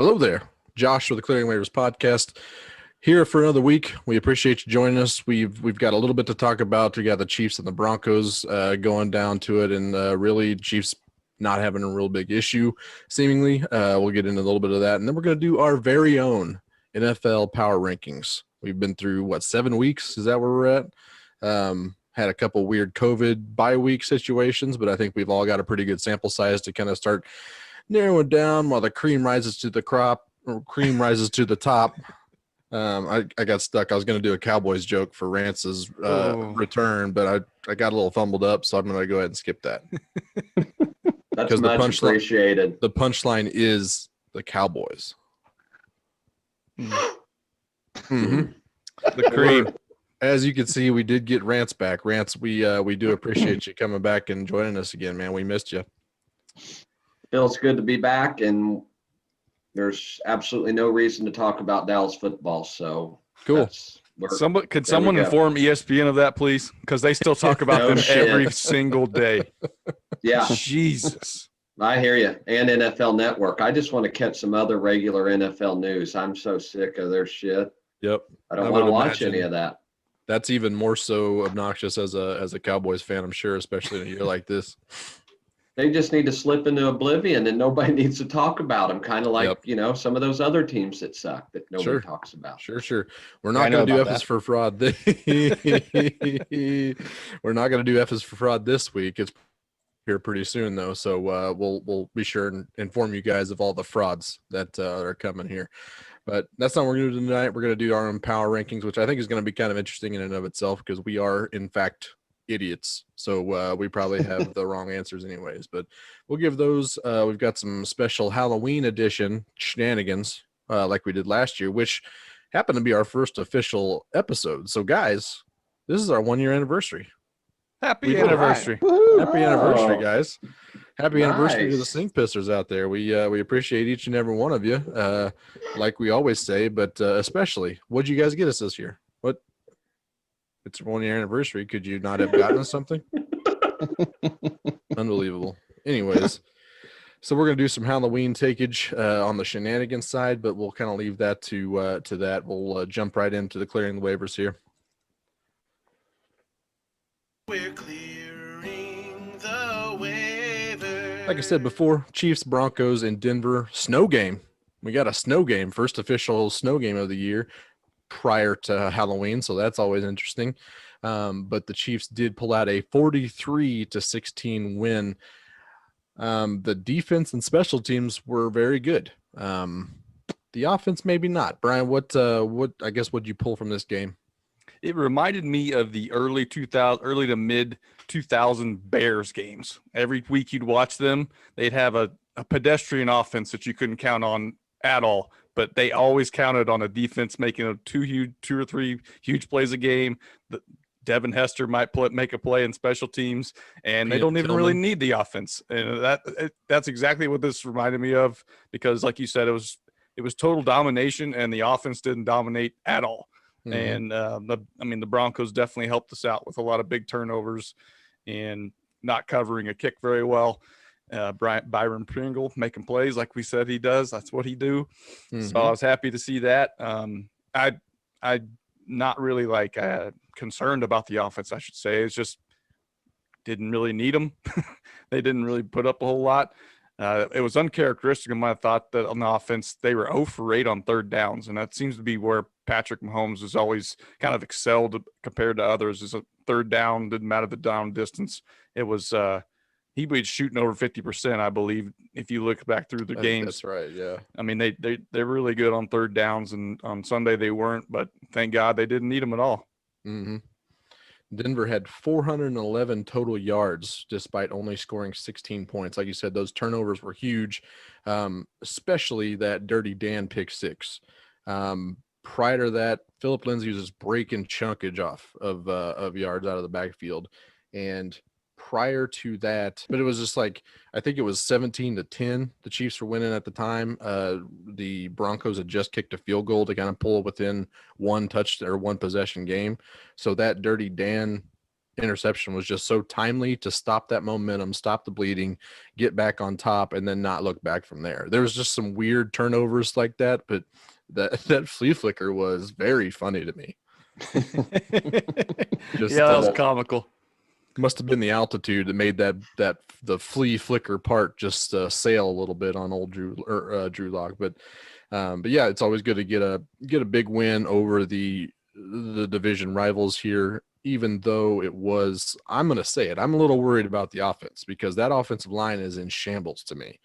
Hello there, Josh with the Clearing Waivers podcast. Here for another week. We appreciate you joining us. We've got a little bit to talk about. We got the Chiefs and the Broncos going down to it, and really Chiefs not having a real big issue, seemingly. We'll get into a little bit of that, and then we're going to do our very own NFL power rankings. We've been through 7 weeks? Is that where we're at? Had a couple weird COVID bye week situations, but I think we've all got a pretty good sample size to kind of start narrowing down while the cream rises to the top. I got stuck. I was going to do a Cowboys joke for Rance's return, but I got a little fumbled up, so I'm going to go ahead and skip that. That's much appreciated. The punchline is the Cowboys. Mm-hmm. The cream. As you can see, we did get Rance back. Rance, we do appreciate you coming back and joining us again, man. We missed you. Feels good to be back, and there's absolutely no reason to talk about Dallas football. So cool. Could someone inform ESPN of that, please? Because they still talk about them every single day. Yeah. Jesus. I hear you. And NFL Network. I just want to catch some other regular NFL news. I'm so sick of their shit. Yep. I don't want to watch any of that. That's even more so obnoxious as a Cowboys fan, I'm sure, especially in a year like this. They just need to slip into oblivion, and nobody needs to talk about them. Kind of like, some of those other teams that suck that nobody talks about. Sure. We're not going to do F's for fraud. We're not going to do F's for fraud this week. It's here pretty soon, though. So we'll be sure and inform you guys of all the frauds that are coming here. But that's not what we're going to do tonight. We're going to do our own power rankings, which I think is going to be kind of interesting in and of itself because we are, in fact, idiots. So we probably have the wrong answers anyways, but we'll give those. We've got some special Halloween edition shenanigans like we did last year, which happened to be our first official episode. So guys, this is our 1-year anniversary. Happy anniversary. Happy anniversary, guys. Happy anniversary to the Sink Pissers out there. We appreciate each and every one of you, like we always say, but especially, what'd you guys get us this year? What? It's a 1-year anniversary. Could you not have gotten us something? Unbelievable. Anyways, so we're going to do some Halloween takeage on the shenanigans side, but we'll kind of leave that to that. We'll jump right into the clearing the waivers here. We're clearing the waivers. Like I said before, Chiefs, Broncos, and Denver snow game. We got a snow game, first official snow game of the year prior to Halloween, so that's always interesting. But the Chiefs did pull out a 43-16 win. The defense and special teams were very good. The offense maybe not. Brian, what I guess would you pull from this game? It reminded me of the early to mid 2000 Bears games. Every week you'd watch them, they'd have a pedestrian offense that you couldn't count on at all, but they always counted on a defense making two or three huge plays a game. Devin Hester might make a play in special teams, and they don't even really need the offense. And that's exactly what this reminded me of, because like you said, it was total domination, and the offense didn't dominate at all. Mm-hmm. And the Broncos definitely helped us out with a lot of big turnovers and not covering a kick very well. Byron Pringle making plays like we said he does. That's what he do. Mm-hmm. So I was happy to see that. I not really concerned about the offense, I should say. It's just didn't really need them. They didn't really put up a whole lot. It was uncharacteristic of my thought that on the offense they were 0 for 8 on third downs, and that seems to be where Patrick Mahomes has always kind of excelled compared to others. Is a third down, didn't matter the down distance. It was he was shooting over 50%, I believe, if you look back through the games. That's right, yeah. I mean, they're really good on third downs, and on Sunday they weren't, but thank God they didn't need them at all. Mm-hmm. Denver had 411 total yards despite only scoring 16 points. Like you said, those turnovers were huge, especially that Dirty Dan pick six. Prior to that, Phillip Lindsay was just breaking chunkage off of yards out of the backfield. And prior to that, but it was just I think it was 17-10. The Chiefs were winning at the time. The Broncos had just kicked a field goal to kind of pull within one possession game. So that Dirty Dan interception was just so timely to stop that momentum, stop the bleeding, get back on top, and then not look back from there. There was just some weird turnovers like that, but that flea flicker was very funny to me. Just, yeah, that was comical. Must have been the altitude that made the flea flicker part just sail a little bit on old Drew Lock. But yeah, it's always good to get a big win over the division rivals here. Even though I'm going to say it, I'm a little worried about the offense because that offensive line is in shambles to me.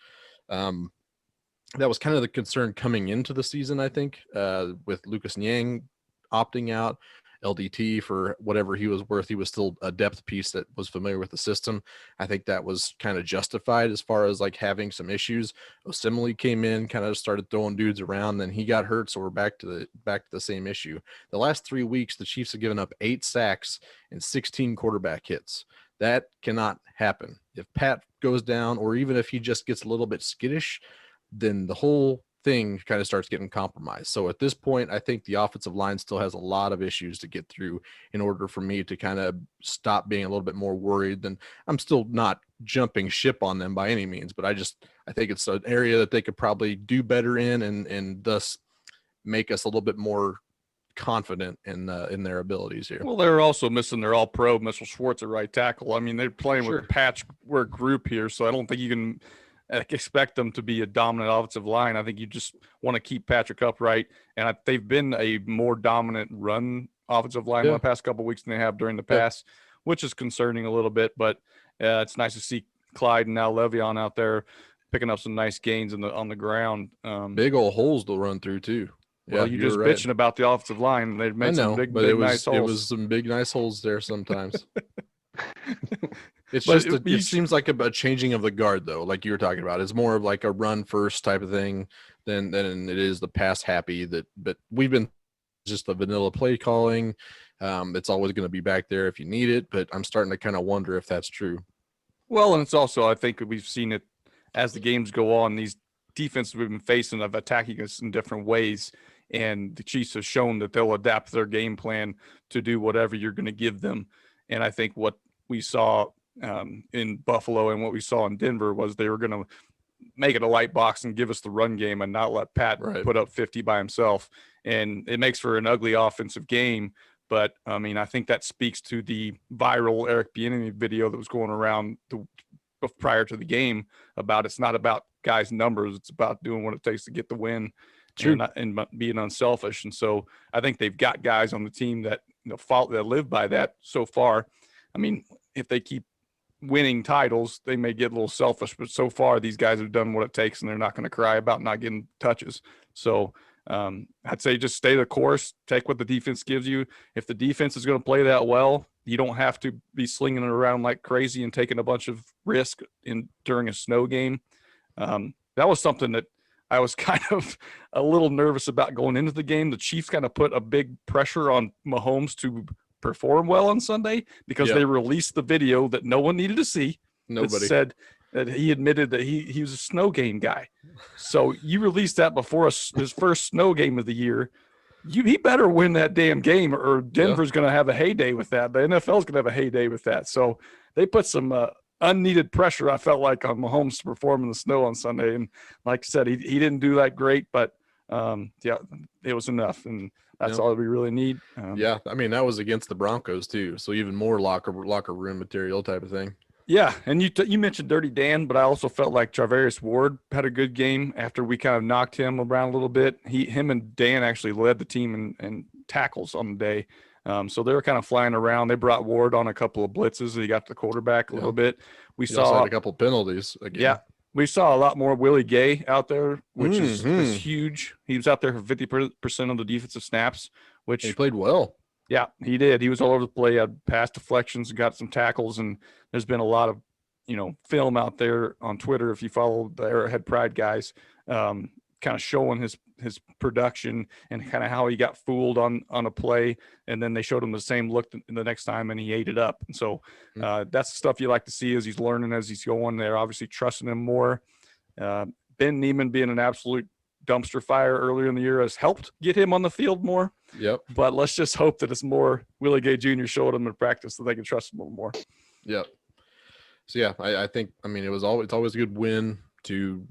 That was kind of the concern coming into the season, I think, with Lucas Niang opting out. LDT, for whatever he was worth, he was still a depth piece that was familiar with the system. I think that was kind of justified as far as like having some issues. Osemele came in, kind of started throwing dudes around, then he got hurt, so we're back to the same issue. The last 3 weeks, the Chiefs have given up 8 sacks and 16 quarterback hits. That cannot happen. If Pat goes down, or even if he just gets a little bit skittish, then the whole thing kind of starts getting compromised. So at this point, I think the offensive line still has a lot of issues to get through in order for me to kind of stop being a little bit more worried. Than I'm still not jumping ship on them by any means, but I think it's an area that they could probably do better in, and thus make us a little bit more confident in their abilities here. Well, they're also missing their all-pro Mitchell Schwartz at right tackle. I mean, they're playing Sure. with a patchwork group here, so I don't think you can expect them to be a dominant offensive line. I think you just want to keep Patrick upright, and they've been a more dominant run offensive line the past couple of weeks than they have during the pass, which is concerning a little bit. But it's nice to see Clyde and now Le'Veon out there picking up some nice gains on the ground. Big old holes to run through too. Well, you just bitching about the offensive line. They've made some big nice holes. It was some big nice holes there sometimes. It seems like a changing of the guard, though, like you were talking about. It's more of like a run first type of thing than it is the pass happy. But we've been just the vanilla play calling. It's always going to be back there if you need it, but I'm starting to kind of wonder if that's true. Well, and it's also, I think we've seen it as the games go on. These defenses we've been facing of attacking us in different ways, and the Chiefs have shown that they'll adapt their game plan to do whatever you're going to give them. And I think what we saw in Buffalo and what we saw in Denver was they were going to make it a light box and give us the run game and not let Pat put up 50 by himself. And it makes for an ugly offensive game. But, I mean, I think that speaks to the viral Eric Bieniemy video that was going around prior to the game about it's not about guys' numbers. It's about doing what it takes to get the win and being unselfish. And so I think they've got guys on the team that that live by that so far. I mean, if they keep winning titles, they may get a little selfish, but so far these guys have done what it takes, and they're not going to cry about not getting touches. So I'd say just stay the course, take what the defense gives you. If the defense is going to play that well, you don't have to be slinging it around like crazy and taking a bunch of risk during a snow game. That was something that I was kind of a little nervous about going into the game. The Chiefs kind of put a big pressure on Mahomes to perform well on Sunday because they released the video that no one needed to see. Nobody said that he admitted that he was a snow game guy. So you released that before his first snow game of the year. He better win that damn game, or Denver's going to have a heyday with that. The NFL's going to have a heyday with that. So they put some unneeded pressure, I felt like, on Mahomes to perform in the snow on Sunday. And like I said, he didn't do that great, but it was enough. And that's all we really need. I mean, that was against the Broncos too. So even more locker room material type of thing. Yeah, and you mentioned Dirty Dan, but I also felt like Charvarius Ward had a good game after we kind of knocked him around a little bit. Him and Dan actually led the team in tackles on the day. So they were kind of flying around. They brought Ward on a couple of blitzes. He got the quarterback a little bit. We saw had a couple penalties again. Yeah, we saw a lot more Willie Gay out there, which is huge. He was out there for 50% of the defensive snaps, which he played well. Yeah, he did. He was all over the play, had pass deflections, got some tackles, and there's been a lot of, film out there on Twitter, if you follow the Arrowhead Pride guys, kind of showing his production and kind of how he got fooled on a play, and then they showed him the same look the next time, and he ate it up. And so that's the stuff you like to see as he's learning, as he's going. They're obviously trusting him more. Ben Neiman being an absolute dumpster fire earlier in the year has helped get him on the field more. Yep. But let's just hope that it's more Willie Gay Jr. showed him in practice so they can trust him a little more. Yep. So yeah, I think it's always a good win to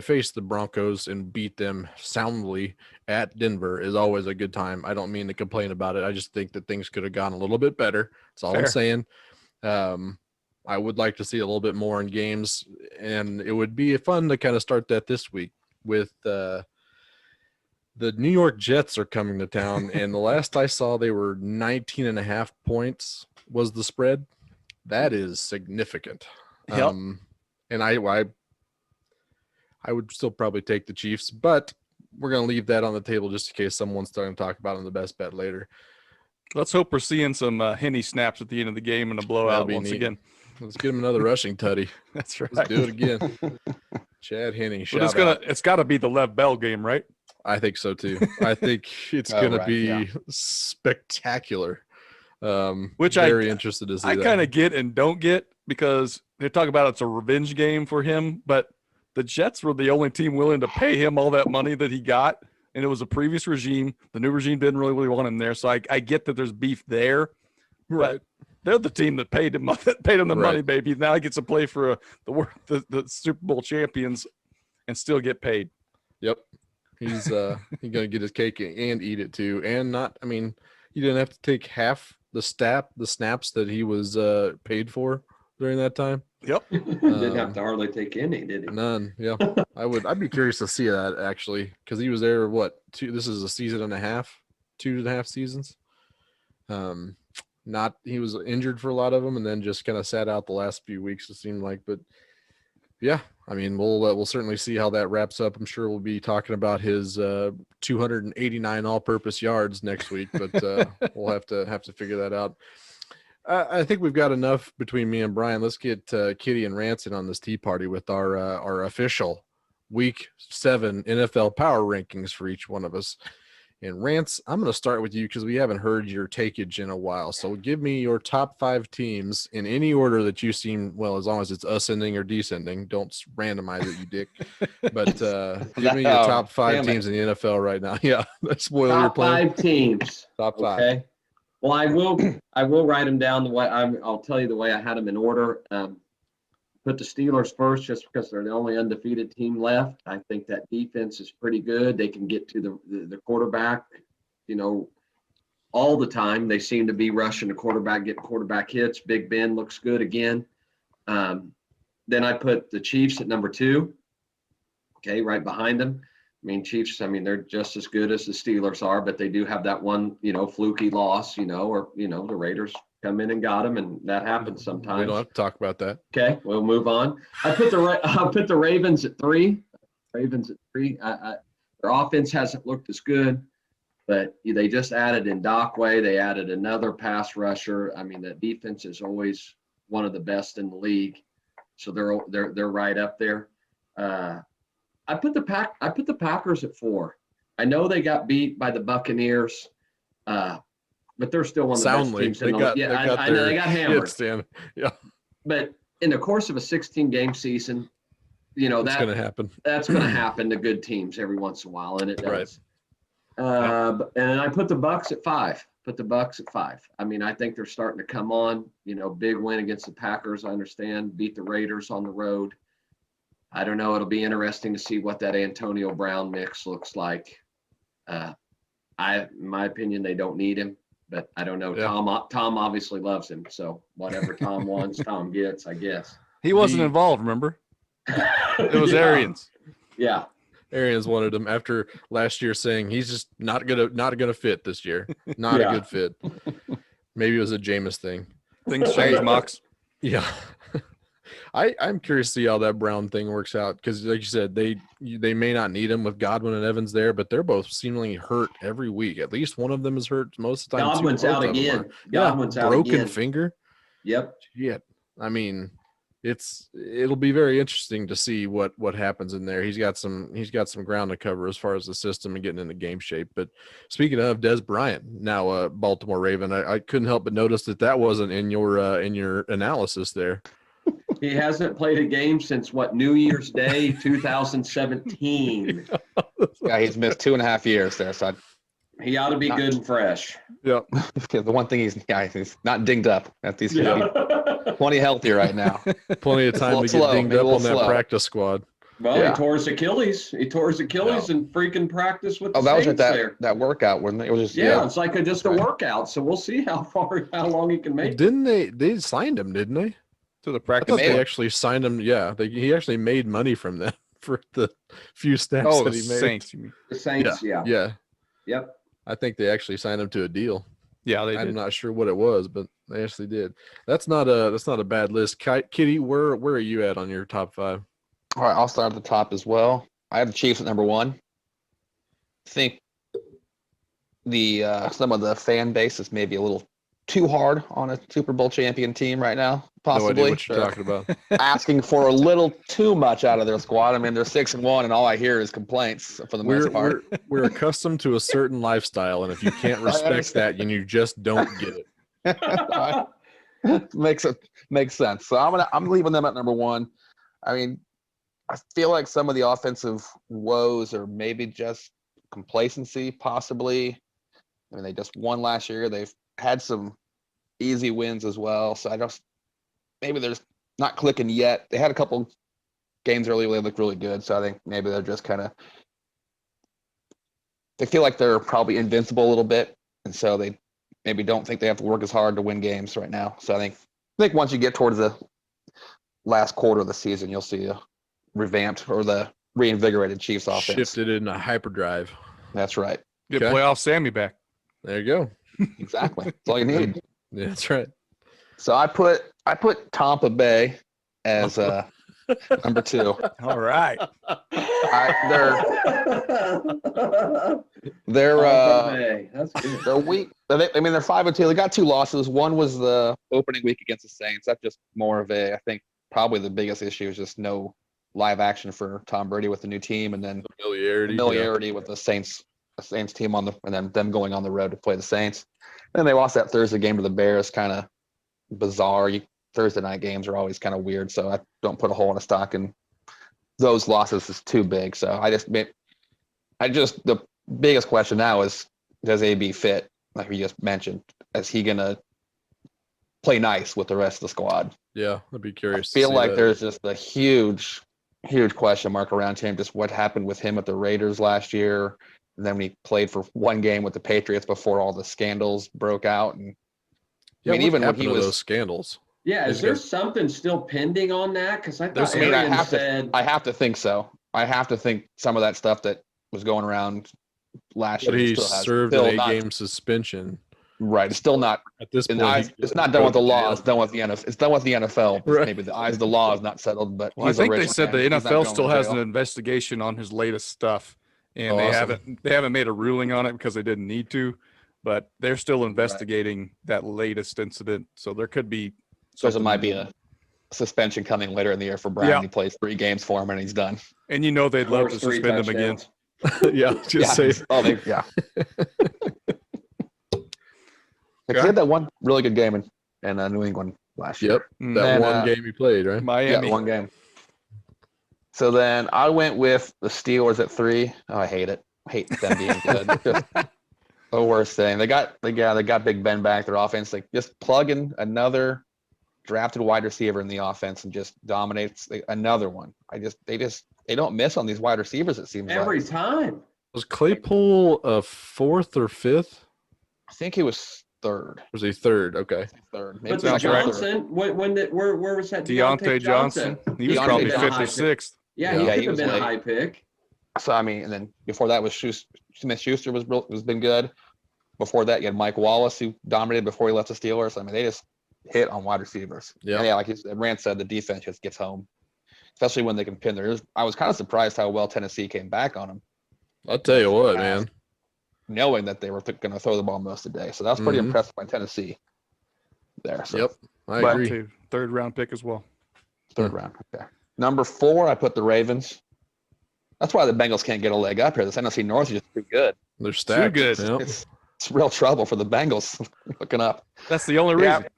face the Broncos and beat them soundly at Denver is always a good time. I don't mean to complain about it. I just think that things could have gone a little bit better. That's all I'm saying. I would like to see a little bit more in games, and it would be fun to kind of start that this week with the New York Jets are coming to town, and the last I saw they were 19.5 points was the spread. That is significant. Yep. And I would still probably take the Chiefs, but we're going to leave that on the table just in case someone's starting to talk about it in the best bet later. Let's hope we're seeing some Henne snaps at the end of the game and a blowout once again. Let's get him another rushing tutty. That's right. Let's do it again. Chad Henne. It's got to be the Lev Bell game, right? I think so too. I think it's going to be spectacular. Which very interested to see. I kind of get and don't get, because they talk about it's a revenge game for him, but the Jets were the only team willing to pay him all that money that he got, and it was a previous regime. The new regime didn't really want him there, so I get that there's beef there. Right. They're the team that paid him the money, baby. Now he gets to play for the Super Bowl champions and still get paid. Yep. He's going to get his cake and eat it too. And you didn't have to take half the snaps that he was paid for during that time. Yep. Didn't have to hardly take any, did he? None. Yeah. I'd be curious to see that actually, because he was there this is a season and a half, 2.5 seasons. He was injured for a lot of them and then just kind of sat out the last few weeks, it seemed like. But yeah, we'll certainly see how that wraps up. I'm sure we'll be talking about his 289 all-purpose yards next week, but we'll have to figure that out. I think we've got enough between me and Brian. Let's get Kitty and Ranson on this tea party with our official Week 7 NFL power rankings for each one of us. And Rance, I'm going to start with you because we haven't heard your takeage in a while. So give me your top 5 teams in any order that you seem, well, as long as it's ascending or descending. Don't randomize it, you dick. But give me your top 5 teams in the NFL right now. Yeah, that's spoiler your plan. Top 5 teams. Top 5. Okay. Well, I will write them down the way I'll tell you the way I had them in order. Put the Steelers first just because they're the only undefeated team left. I think that defense is pretty good. They can get to the quarterback, all the time. They seem to be rushing the quarterback, getting quarterback hits. Big Ben looks good again. Then I put the Chiefs at number 2. Okay, right behind them. Chiefs, they're just as good as the Steelers are, but they do have that one, fluky loss, or the Raiders come in and got them, and that happens sometimes. We don't have to talk about that. Okay, we'll move on. I'll put the Ravens at 3. Their offense hasn't looked as good, but they just added Ndakwe. They added another pass rusher. The defense is always one of the best in the league, so they're right up there. I put the Packers at 4. I know they got beat by the Buccaneers, but they're still one of the best teams in the league. Yeah, I know they got hammered. Yeah. But in the course of a 16-game season, that's going to happen. That's going to happen to good teams every once in a while, and it does. Right. And I put the Bucs at 5. I think they're starting to come on. Big win against the Packers. I understand. Beat the Raiders on the road. I don't know. It'll be interesting to see what that Antonio Brown mix looks like. In my opinion, they don't need him, but I don't know. Yeah. Tom obviously loves him, so whatever Tom wants, Tom gets, I guess. He wasn't involved, remember? It was Arians. Yeah. Arians wanted him after last year saying he's just not gonna fit this year. Not a good fit. Maybe it was a Jameis thing. Things change, Mox. Yeah. I'm curious to see how that Brown thing works out because, like you said, they may not need him with Godwin and Evans there, but they're both seemingly hurt every week. At least one of them is hurt most of the time. Godwin's out again. Godwin's out broken again. Finger. Yep. Yeah. It'll be very interesting to see what happens in there. He's got some ground to cover as far as the system and getting into game shape. But speaking of Des Bryant, now a Baltimore Raven, I couldn't help but notice that wasn't in your analysis there. He hasn't played a game since what, New Year's Day 2017. Yeah, he's missed 2.5 years there. So He ought to be good and fresh. Yep. the one thing he's not dinged up. At least he's Yeah. plenty healthy right now. Plenty of It's a time to little get slow, dinged maybe a up on little that slow. practice squad. Well, Yeah. he tore his Achilles. He tore his Achilles in freaking practice with the Oh, that was at Saints there. that workout, wasn't it? It was just Yeah, it's like just a Right. workout. So we'll see how long he can Well, make. didn't they signed him, didn't they? To the I practice. thought they Maybe. actually signed him. Yeah, he actually made money from them for the few snaps Oh, that the he made. Saints. You mean? The Saints, yeah. Yeah. Yep. I think they actually signed him to a deal. Yeah, they I'm did. not sure what it was, but they actually did. That's not a bad list. Kitty, where are you at on your top 5? All right, I'll start at the top as well. I have the Chiefs at number 1. I think some of the fan base is maybe a little too hard on a Super Bowl champion team right now. No idea Possibly what you're talking about. asking for a little too much out of their squad. I mean, they're 6-1, and all I hear is complaints for the most part. We're accustomed to a certain lifestyle, and if you can't respect understand. that, you just don't get it. Makes sense. So I'm leaving them at number 1. I mean, I feel like some of the offensive woes are maybe just complacency, possibly. I mean, they just won last year. They've had some easy wins as well. So maybe they're just not clicking yet. They had a couple games early where they looked really good. So I think maybe they're just they feel like they're probably invincible a little bit. And so they maybe don't think they have to work as hard to win games right now. So I think once you get towards the last quarter of the season, you'll see a revamped or the reinvigorated Chiefs offense. Shifted in a hyperdrive. That's right. Get Okay. playoff Sammy back. There you go. Exactly. That's all you need. Yeah, that's right. So I put Tampa Bay as number 2. All right. They're That's good. they're weak. I mean, they're 5-2. They got 2 losses. One was the opening week against the Saints. That's just more of I think probably the biggest issue is just no live action for Tom Brady with the new team, and then familiarity with the Saints team and then them going on the road to play the Saints. Then they lost that Thursday game to the Bears. Kind of bizarre. Thursday night games are always kind of weird, so I don't put a whole lot of stock in those losses. Is too big. So the biggest question now is, does AB fit? Like we just mentioned, is he gonna play nice with the rest of the squad? Yeah, I'd be curious. I feel like there's just a huge question mark around him. Just what happened with him at the Raiders last year. And then he played for one game with the Patriots before all the scandals broke out. And Yeah, I mean, what even when happened he to was, those scandals. Yeah, is These there guys- something still pending on that? Because I There's thought some- Arian I have said. I have to think so. I have to think some of that stuff that was going around last But year he still has served still an not- 8-game suspension. Right, it's still not. At this In point, the eyes, he- it's not done with the go to law. jail. It's done with the NFL. It's done with the NFL. Right. Maybe the eyes of the law is not settled, but Well, I he's a think they rich said man. the He's not NFL going still to has jail. an investigation on his latest stuff, and they Awesome. haven't made a ruling on it because they didn't need to, but they're still investigating that latest incident. So there could be. So there something- might be a suspension coming later in the year for Brown. Yeah. He plays 3 games for him and he's done. And you know they'd love to Scores 3 suspend him again. touchdowns. Yeah, just say Oh, yeah. He had that one really good game in New England last year. yep. Mm. That And, one game he played, right? Miami. Yeah, one game. So then I went with the Steelers at 3. Oh, I hate it. I hate them being good. Just the worst thing. They got Big Ben back. Their offense, like just plug in another drafted wide receiver in the offense and just dominates another one. They don't miss on these wide receivers. It seems Every like. time. Was Claypool a 4th or 5th? I think he was 3rd. Was he 3rd? Okay. Third. But sounds the right. Johnson, where was that? Deontay Johnson. He was Deontay probably Johnson. 5th or 6th. Yeah, Yeah, he he could have was been a late. high pick. So I mean, and then before that was Smith-Schuster was been good. Before that, you had Mike Wallace who dominated before he left the Steelers. I mean, they just hit on wide receivers. Yeah. And yeah, like Rand said, the defense just gets home, especially when they can pin theirs. I was kind of surprised how well Tennessee came back on them, I'll tell you what, man. knowing that they were going to throw the ball most of the day. So that was pretty Mhm. impressive by Tennessee there. So Yep. I But- agree. Too. 3rd round pick as well. third round. Okay. Number 4, I put the Ravens. That's why the Bengals can't get a leg up here. This NFC North is just too good. They're stacked. good. Yep. It's real trouble for the Bengals looking up. That's the only Yeah. reason.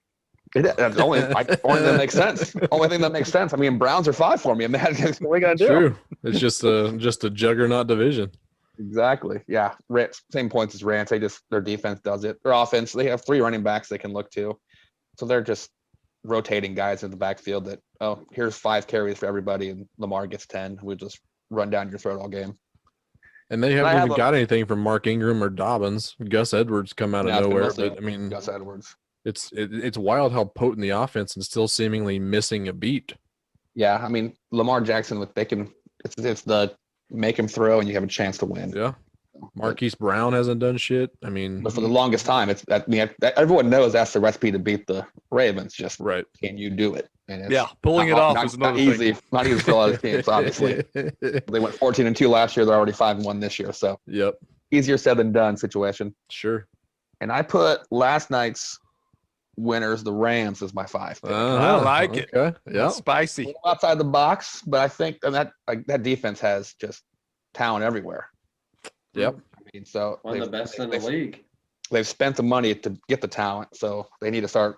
That's the only thing that makes sense. Only thing that makes sense. I mean, Browns are 5 for me, man. What are you gonna do? True. It's just a juggernaut division. Exactly. Yeah. Same points as Rams. Their defense does it. Their offense, they have 3 running backs they can look to. So they're just rotating guys in the backfield that, oh, here's 5 carries for everybody and Lamar gets 10. We just run down your throat all game. And they haven't even got anything from Mark Ingram or Dobbins. Gus Edwards come out of nowhere. But I mean, Gus Edwards. It's wild how potent the offense and still seemingly missing a beat. Yeah. I mean, Lamar Jackson, it's the make him throw and you have a chance to win. Yeah. Marquise Brown hasn't done shit. I mean, but for the longest time, everyone knows that's the recipe to beat the Ravens. Just right. Can you do it? And pulling it off is not easy. Thing. Not easy for a lot of teams, obviously. They went 14-2 last year. They're already 5-1 this year. So easier said than done situation. Sure. And I put last night's winners, the Rams, as my 5 pick. I like it. Okay. Yeah. Spicy. Outside the box, but I think that defense has just talent everywhere. Yep. I mean, so One of the best in the league. They've spent the money to get the talent, so they need to start.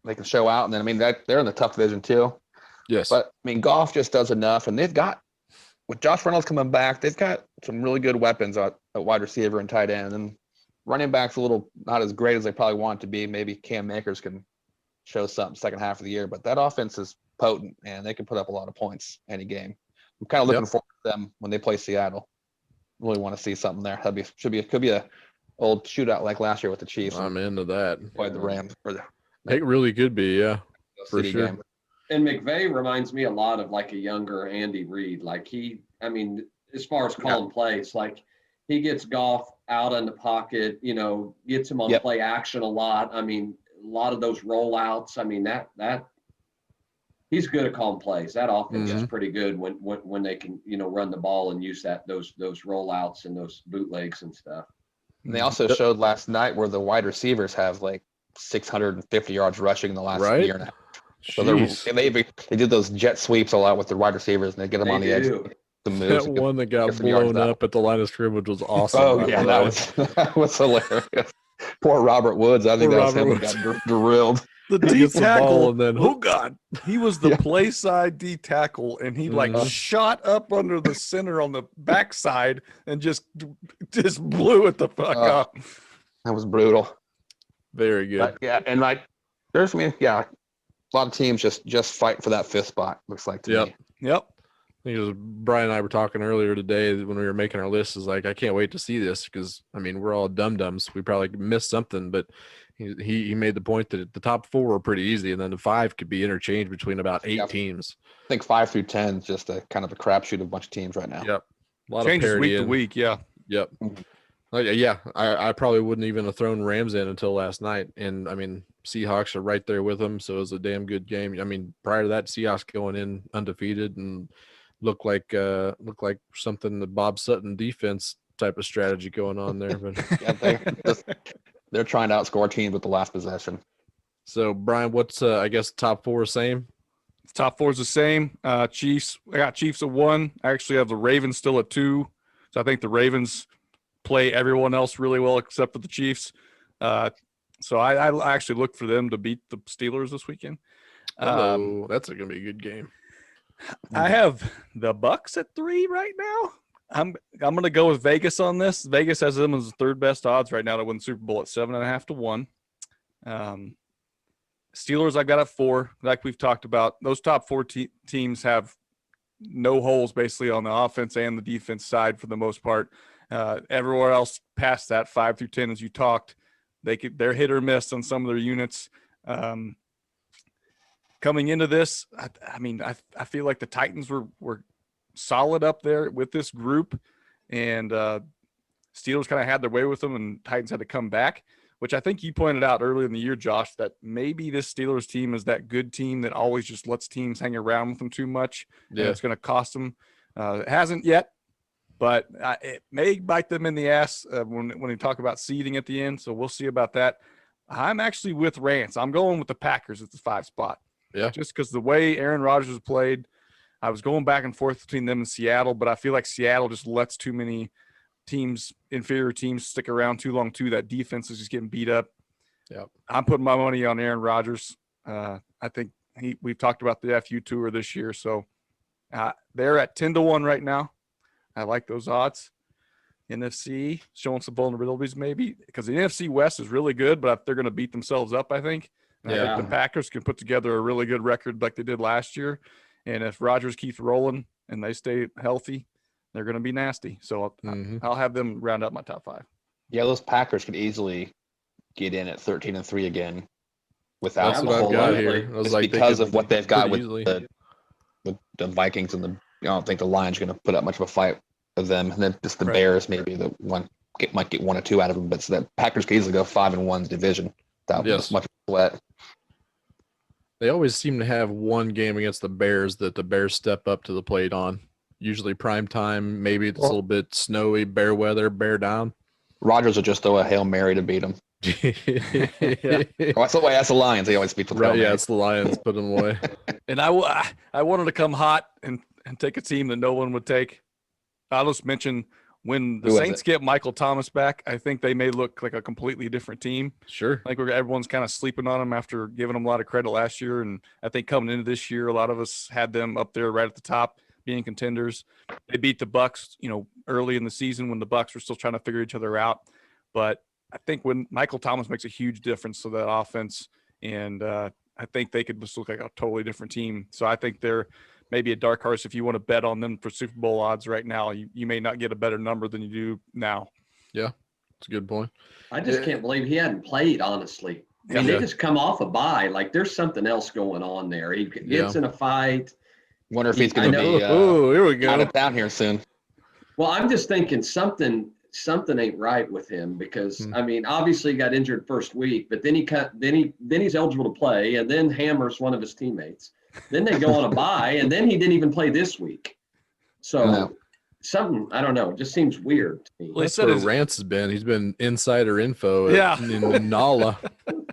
They can show out, and then I mean they're in the tough division too. Yes. But I mean, Goff just does enough, and they've got with Josh Reynolds coming back, they've got some really good weapons at wide receiver and tight end, and running backs a little not as great as they probably want to be. Maybe Cam Akers can show something second half of the year, but that offense is potent, and they can put up a lot of points any game. I'm kind of looking forward to them when they play Seattle. Really want to see something there. Could be a old shootout like last year with the Chiefs. I'm into that. Played the Rams. It really could be, yeah, for sure. Game. And McVay reminds me a lot of like a younger Andy Reid. Like as far as calling plays, like he gets Goff out in the pocket, gets him on play action a lot. I mean, a lot of those rollouts. I mean, that he's good at calling plays. That offense is pretty good when they can, run the ball and use those rollouts and those bootlegs and stuff. And they also showed last night where the wide receivers have like 650 yards rushing in the last year and a half. So they do those jet sweeps a lot with the wide receivers, and they get them on the edge. The moves. That one that got blown up at the line of scrimmage was awesome. Oh yeah, that was hilarious. Poor Robert Woods. I think that was him who got drilled. The D tackle, and then oh god, he was the play side D tackle, and he shot up under the center on the backside and just blew it the fuck up. That was brutal. Very good. But, and there's a lot of teams just fight for that 5th spot. Looks like to me. Yep. I think it was Brian and I were talking earlier today when we were making our list. Is like I can't wait to see this because I mean we're all dum-dums. We probably missed something, but he made the point that the top 4 were pretty easy, and then the 5 could be interchanged between about 8 teams. I think 5 through 10 is just a kind of a crapshoot of a bunch of teams right now. Yep, a lot changes of week to week. Yeah. Yep. I probably wouldn't even have thrown Rams in until last night, and I mean Seahawks are right there with them, so it was a damn good game. I mean prior to that, Seahawks going in undefeated and look like something the Bob Sutton defense type of strategy going on there. But they're trying to outscore teams with the last possession. So Brian, what's I guess top 4 same? Top 4 is the same. Chiefs. I got Chiefs at 1. I actually have the Ravens still at 2. So I think the Ravens play everyone else really well except for the Chiefs. So I actually look for them to beat the Steelers this weekend. That's going to be a good game. I have the Bucks at 3 right now. I'm going to go with Vegas on this. Vegas has them as the 3rd best odds right now to win the Super Bowl at 7.5 to 1. Steelers I've got at 4. Like we've talked about, those top 4 teams have no holes basically on the offense and the defense side for the most part. Everywhere else past that 5 through 10, as you talked, they're hit or miss on some of their units. Coming into this, I feel like the Titans were solid up there with this group, and Steelers kind of had their way with them, and Titans had to come back, which I think you pointed out earlier in the year, Josh, that maybe this Steelers team is that good team that always just lets teams hang around with them too much, and it's going to cost them. It hasn't yet, but it may bite them in the ass when we talk about seeding at the end, so we'll see about that. I'm actually with Rance. I'm going with the Packers at the 5 spot. Yeah. Just because the way Aaron Rodgers played, I was going back and forth between them and Seattle, but I feel like Seattle just lets too many inferior teams, stick around too long too. That defense is just getting beat up. Yep. I'm putting my money on Aaron Rodgers. I think we've talked about the FU tour this year, so they're at 10-1 right now. I like those odds. NFC showing some vulnerabilities maybe because the NFC West is really good, but they're going to beat themselves up, I think. And I think the Packers can put together a really good record like they did last year. And if Rodgers keeps rolling and they stay healthy, they're going to be nasty. So I'll have them round up my top 5. Yeah, those Packers could easily get in at 13-3 again without. That's what I've got here. I was It's like, because of what they've got with easily. the Vikings and I don't think the Lions are going to put up much of a fight of them, and then just the Right. Bears maybe might get 1 or 2 out of them, but so that Packers could easily go 5-1 division without much sweat. They always seem to have one game against the Bears that the Bears step up to the plate on. Usually prime time, maybe it's a little bit snowy, bear weather, bear down. Rodgers will just throw a Hail Mary to beat them. That's the Lions. They always beat the Right, yeah, it's the Lions. Put them away. And I wanted to come hot and take a team that no one would take. I'll just mention when the Saints get Michael Thomas back, I think they may look like a completely different team. Sure. Like everyone's kind of sleeping on them after giving them a lot of credit last year. And I think coming into this year, a lot of us had them up there right at the top being contenders. They beat the Bucs, early in the season when the Bucs were still trying to figure each other out. But I think when Michael Thomas makes a huge difference to that offense, and I think they could just look like a totally different team. So I think they're maybe a dark horse if you want to bet on them for Super Bowl odds right now. You may not get a better number than you do now. Yeah, that's a good point. I just can't believe he hadn't played, honestly. I mean, they just come off a bye. Like, there's something else going on there. He gets in a fight. Wonder if he's going to be here we go. out of town here soon. Well, I'm just thinking something ain't right with him because I mean, obviously he got injured first week, but then he's eligible to play, and then hammers one of his teammates. Then they go on a bye, and then he didn't even play this week. So something, I don't know, it just seems weird to me. Well, That's where Rance has been. He's been insider info in NALA.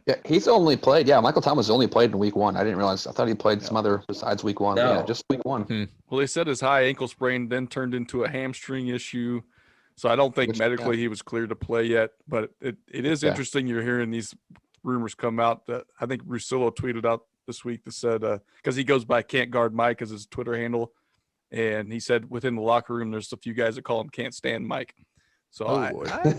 Yeah, he's only played. Yeah, Michael Thomas only played in week 1. I didn't realize. I thought he played some other besides week 1. No. Yeah, just week 1. Well, they said his high ankle sprain then turned into a hamstring issue. So I don't think medically he was cleared to play yet. But it is interesting you're hearing these rumors come out. That I think Russillo tweeted out this week that said, because he goes by Can't Guard Mike as his Twitter handle. And he said within the locker room, there's a few guys that call him Can't Stand Mike. So I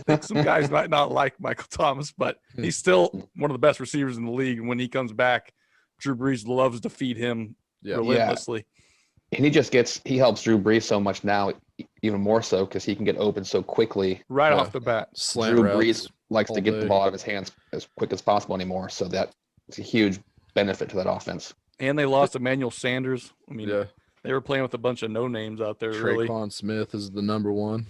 think some guys might not like Michael Thomas, but he's still one of the best receivers in the league. And when he comes back, Drew Brees loves to feed him relentlessly. And he helps Drew Brees so much now, even more so because he can get open so quickly. Right off the bat. Slant Drew routes Brees likes to get day. the ball out of his hands as quick as possible anymore. So that's a huge benefit to that offense. And they lost Emmanuel Sanders. I mean, they were playing with a bunch of no names out there. Traquan Smith is the number one.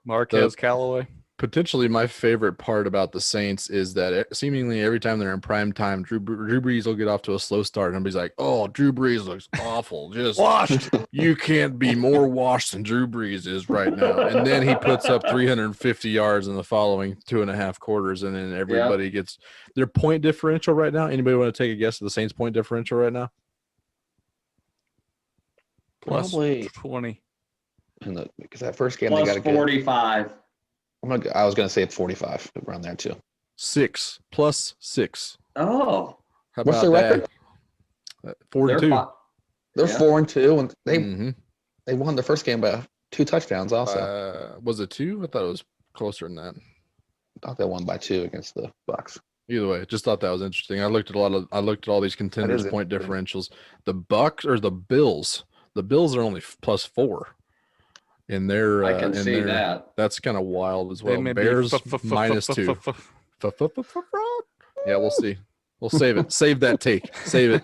Marquez Callaway. Potentially my favorite part about the Saints is that seemingly every time they're in prime time, Drew Brees will get off to a slow start. And everybody's like, oh, Drew Brees looks awful. Just washed. You can't be more washed than Drew Brees is right now. And then he puts up 350 yards in the following 2.5 quarters. And then everybody gets their point differential right now. Anybody want to take a guess at the Saints point differential right now? Plus Probably 20. Because that first game Plus they got to 45. I was going to say 45 around there too. 6 plus 6. Oh. How What's about their that? record? 4-2. They're 4-2, and they Mm-hmm. they won the first game by 2 touchdowns. Also, Was it 2? I thought it was closer than that. I thought they won by 2 against the Bucs. Either way, just thought that was interesting. I looked at all these contenders' point interesting. differentials. The Bucks or the Bills. The Bills are only plus 4. And they're I can see that. That's kind of wild as They well. may be Bears minus 2. Yeah, we'll see. We'll save it. Save that take. Save it.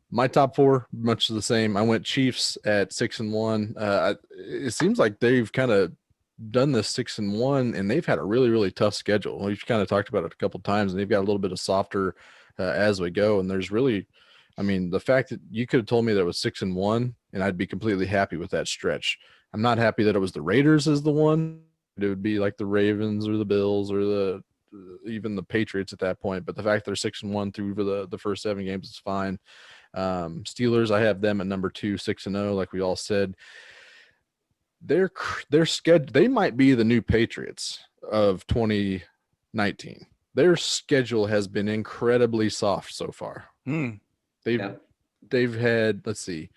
My top 4, much the same. I went Chiefs at 6-1. It seems like they've kind of done this 6-1, and they've had a really, really tough schedule. We've kind of talked about it a couple times, and they've got a little bit of softer as we go. And there's really, I mean, the fact that you could have told me that it was 6-1, and I'd be completely happy with that stretch. I'm not happy that it was the Raiders as the one. It would be like the Ravens or the Bills or even the Patriots at that point. But the fact they're 6-1 through the first 7 games is fine. Steelers, I have them at number 2, 6-0, like we all said. They're scheduled. They might be the new Patriots of 2019, 19. Their schedule has been incredibly soft so far. Hmm. They've had, let's see.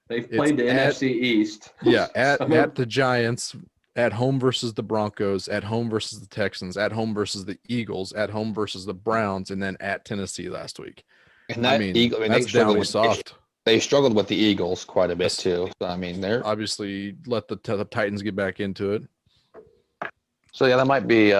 They've It's played the at- NFC East. Yeah, at Some of- the Giants, at home versus the Broncos, at home versus the Texans, at home versus the Eagles, at home versus the Browns, and then at Tennessee last week. And I that mean, Eagle, that's downly soft. They struggled with the Eagles quite a bit Yes. too. So I mean, they're Obviously, let the Titans get back into it. so yeah, that might be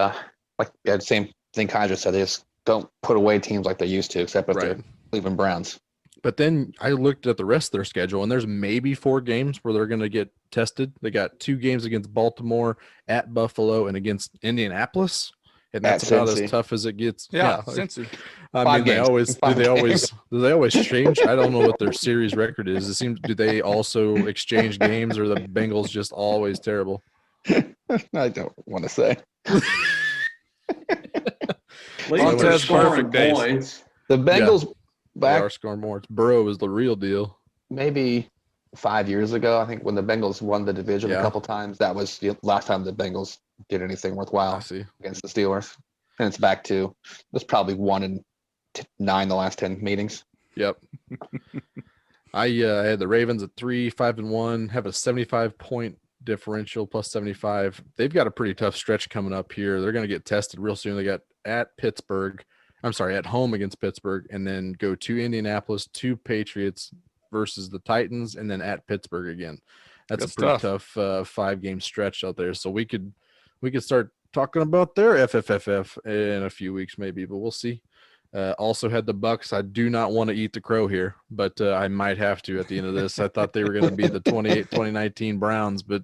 same thing Kaiser said. They just don't put away teams like they used to, except if they're Right. Cleveland Browns. But then I looked at the rest of their schedule, and there's maybe 4 games where they're going to get tested. They got 2 games against Baltimore, at Buffalo, and against Indianapolis, and that's At about Cincy. as tough as it gets. Yeah, like, Cincy. I 5 mean, they games. always 5 do they always change? I don't know what their series record is. It seems, do they also exchange games, or the Bengals just always terrible? I don't want to say. Cleveland's Montez scoring perfect days. points. The Bengals They back are scoring more. It's Burrow is the real deal. maybe 5 years ago, I think when the Bengals won the division Yeah. a couple times, that was the last time the Bengals did anything I worthwhile see. against the Steelers. And it's back to there's probably 1-9 the last 10 meetings. Yep. I had the Ravens at 3-5-1, have a 75-point differential plus 75. They've got a pretty tough stretch coming up here. They're going to get tested real soon. They got at home against Pittsburgh, and then go to Indianapolis, to Patriots versus the Titans, and then at Pittsburgh again. That's Good a pretty stuff. tough 5-game stretch out there. So we could start talking about their FFFF in a few weeks maybe, but we'll see. Also had the Bucks. I do not want to eat the crow here, but I might have to at the end of this. I thought they were going to be the 2019 Browns, but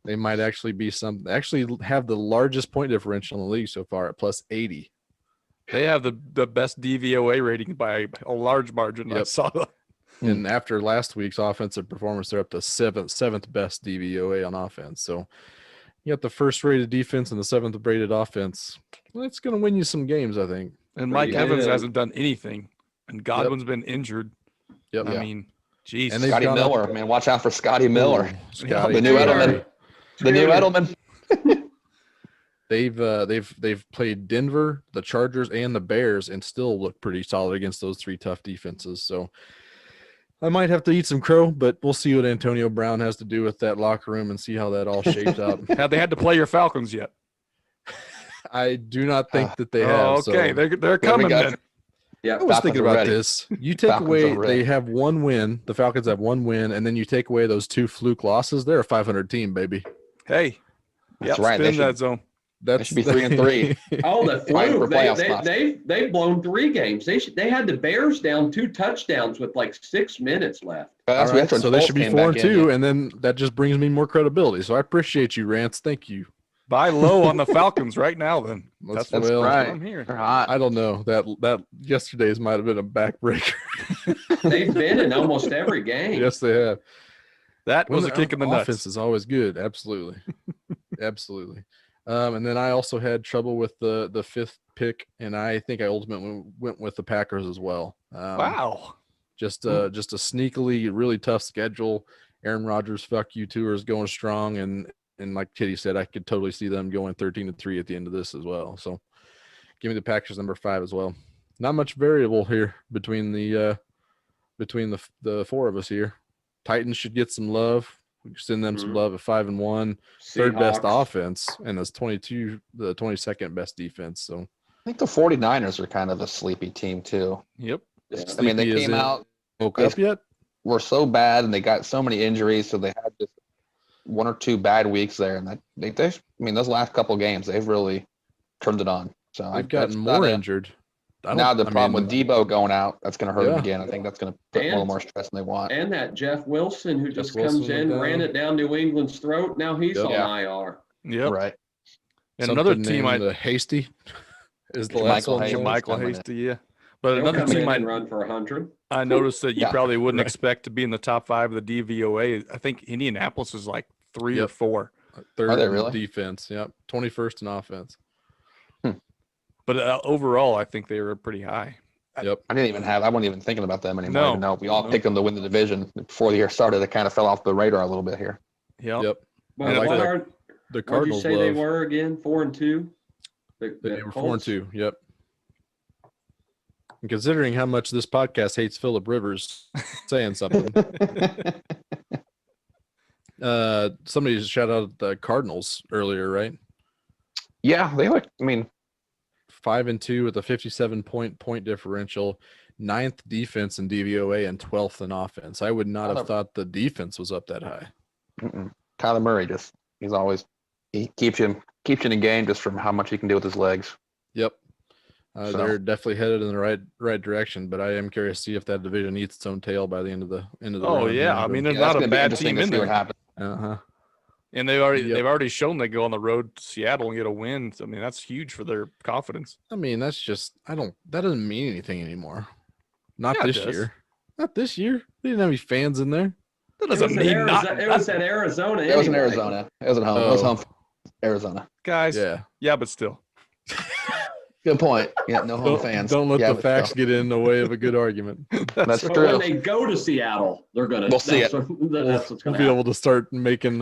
they might actually be actually have the largest point differential in the league so far at plus 80. They have the best DVOA rating by a large margin. I Yep. saw that. And after last week's offensive performance, they're up to seventh best DVOA on offense. So you got the first rated defense and the 7th rated offense. Well, it's going to win you some games, I think. And Mike Pretty Evans good. hasn't done anything, and Godwin's been injured. Yep. I mean, geez. And they've Scotty gone up- Miller, man, watch out for Scotty Miller. Scotty The new Miller. Edelman. The new Edelman. They've played Denver, the Chargers, and the Bears, and still look pretty solid against those 3 tough defenses. So I might have to eat some crow, but we'll see what Antonio Brown has to do with that locker room and see how that all shapes out. Have they had to play your Falcons yet? I do not think that they have. Oh, okay, So they're coming go. then. Yeah, I was Falcons thinking are about ready. this. You take Falcons away, are ready. they have 1 win. The Falcons have 1 win, and then you take away those 2 fluke losses. They're a 500 team, baby. Hey, That's yep, right. spin that zone. That should be 3-3. Oh, the Fighting for fluke. playoff spots. They've blown 3 games. They had the Bears down 2 touchdowns with like 6 minutes left. All right, so they should be 4-2, and and then that just brings me more credibility. So I appreciate you, Rance. Thank you. Buy low on the Falcons right now. Then That's That's well, right. what I'm hearing. They're hot. I don't know that yesterday's might have been a backbreaker. They've been in almost every game. Yes, they have. That was a their kick in the nuts. offense is always good. Absolutely, absolutely. And then I also had trouble with the 5th pick, and I think I ultimately went with the Packers as well. Wow. Just a sneakily really tough schedule. Aaron Rodgers, fuck you tour is going strong, and like Kitty said, I could totally see them going 13-3 at the end of this as well. So give me the Packers number 5 as well. Not much variable here between the 4 of us here. Titans should get some love. We can send them some love at 5-1, 3rd best Seahawks. offense, and that's the 22nd best defense. So I think the 49ers are kind of a sleepy team too. Yep. I mean, they Sleepy as came in out, woke up yet? were so bad, and they got so many injuries, so they had just 1 or 2 bad weeks there, and I mean, those last couple games, they've really turned it on. So They've gotten more injured. Now the problem with Debo going out, that's going to hurt them Yeah. again. I think that's going to put a little And- more stress than they want. And that Jeff Wilson who just Wilson comes in, went ran down. it down New England's throat. Now he's Yep. on Yeah. IR. Yep. Right. And another Something team named, Hasty is the Jermichael last one. Hasty. Michael coming in. Hasty, yeah. But He'll another come in team and run for 100. I noticed that you Yeah. probably wouldn't Right. expect to be in the top 5 of the DVOA. I think Indianapolis is like 3 or Yep. 4. 3rd Are they in really? defense. Yep. 21st in offense. But overall, I think they were pretty high. Yep. I wasn't even thinking about them anymore. No. Even though we all No. picked them to win the division before the year started. It kind of fell off the radar a little bit here. Yep. Yep. But like what that. are The What'd you Cardinals say they love. were again? 4-2. They were 4-2. Yep. And considering how much this podcast hates Phillip Rivers, saying something. Somebody just shout out the Cardinals earlier, right? Yeah, they look. I mean, 5-2 with a 57-point differential, 9th defense in DVOA, and 12th in offense. I would not have thought the defense was up that high. Kyler Murray he keeps you in the game just from how much he can do with his legs. Yep. So- They're definitely headed in the right direction, but I am curious to see if that division eats its own tail by the end of the Oh round. yeah, I mean there's that's not gonna a be bad interesting team to in see what there, happens. Uh-huh. and they've already shown they go on the road to Seattle and get a win. So, I mean that's huge for their confidence. I mean, that's just that doesn't mean anything anymore. Not Yeah, it this does. year. Not this year. They didn't have any fans in there. That It was, doesn't in mean Arizona, it was not, at Arizona. It was in anyway. Arizona. It was at home. It was Oh. home for Arizona. guys. Yeah. Yeah, but still. Good point. Yeah, no home fans. Don't let Yeah, the but facts still. get in the way of a good argument. That's But true. when they go to Seattle, they're gonna. We'll see that's what's We'll gonna be happen. able to start making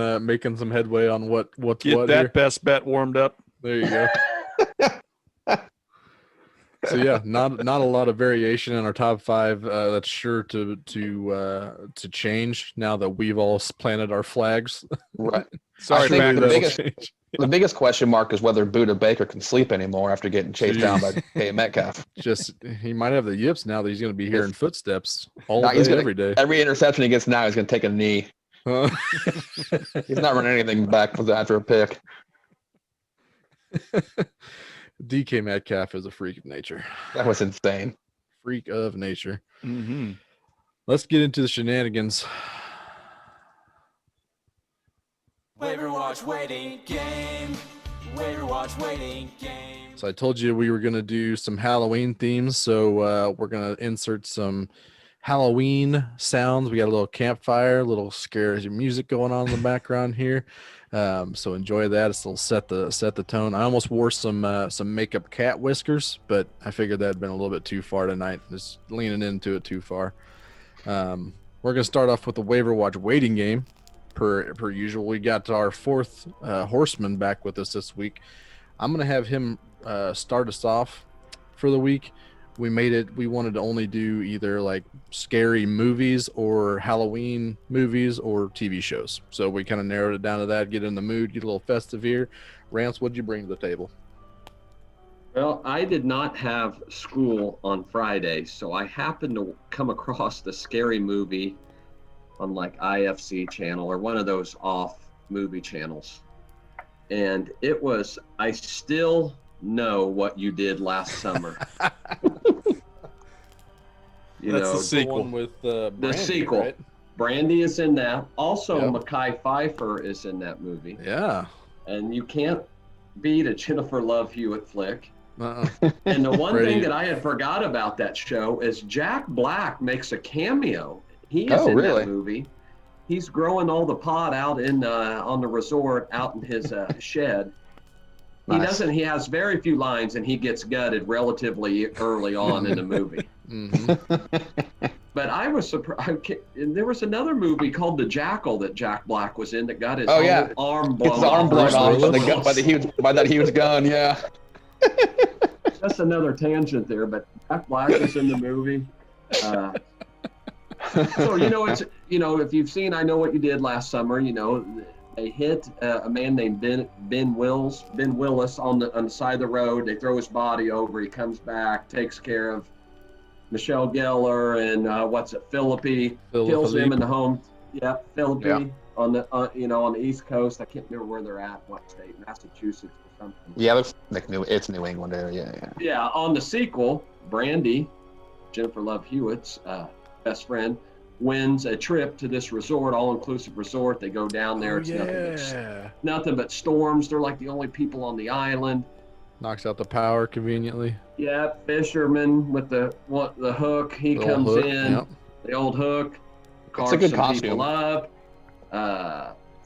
some headway on what's Get what that here. best bet warmed up. There you go. So yeah, not a lot of variation in our top 5. That's sure to change now that we've all planted our flags. Right. Sorry, think Packers. the That'll biggest- change. The biggest question mark is whether Buda Baker can sleep anymore after getting chased down by K Metcalf. Just he might have the yips now that he's going to be hearing footsteps all No, day, he's gonna- every day. Every interception he gets now, he's going to take a knee. Huh? He's not running anything back after a pick. DK Metcalf is a freak of nature. That was insane. Freak of nature. Mm-hmm. Let's get into the shenanigans. Waiver watch waiting game. Waiver watch waiting game. So I told you we were going to do some Halloween themes. So we're going to insert some Halloween sounds. We got a little campfire, a little scary music going on in the background here. So enjoy that. It'll set the tone. I almost wore some makeup cat whiskers, but I figured that had been a little bit too far tonight. Just leaning into it too far. We're going to start off with the waiver watch waiting game. Per usual, we got our 4th horseman back with us this week. I'm gonna have him start us off for the week. We wanted to only do either like scary movies or Halloween movies or TV shows. So we kind of narrowed it down to that. Get in the mood, get a little festive here. Rance, what'd you bring to the table? Well, I did not have school on Friday, so I happened to come across the scary movie on like IFC channel or one of those off movie channels. And it was I Still Know What You Did Last Summer. That's the sequel. one with the Brandy, sequel. right? Brandy is in that. Also, Yep. Mekhi Phifer is in that movie. Yeah. And you can't beat a Jennifer Love Hewitt flick. Uh-uh. And the one Freddie- thing that I had forgot about that show is Jack Black makes a cameo. He is Oh, in really? that movie. He's growing all the pot out in on the resort out in his shed. Nice. He has very few lines and he gets gutted relatively early on in the movie. Mhm. But I was surprised. And there was another movie called The Jackal that Jack Black was in that got his Oh, yeah. arm Gets blown his arm blown Bruce off Willis. by that huge gun. Yeah. That's another tangent there, but Jack Black is in the movie. So if you've seen I Know What You Did Last Summer, they hit a man named Ben Willis on the side of the road. They throw his body over. He comes back, takes care of Michelle Gellar and Philippi, kills him in the home. Yeah, Philippi Yeah. on the East Coast. I can't remember where they're at. What state? Massachusetts or something. Yeah, looks like it's New England area. Yeah. Yeah, on the sequel, Brandy, Jennifer Love Hewitt's best friend, wins a trip to this resort, all-inclusive resort. They go down there. It's nothing but storms. They're like the only people on the island. Knocks out the power conveniently. Yeah, fisherman with the hook. He The old comes hook, in, yep. the old hook. Carves good some costume. people up.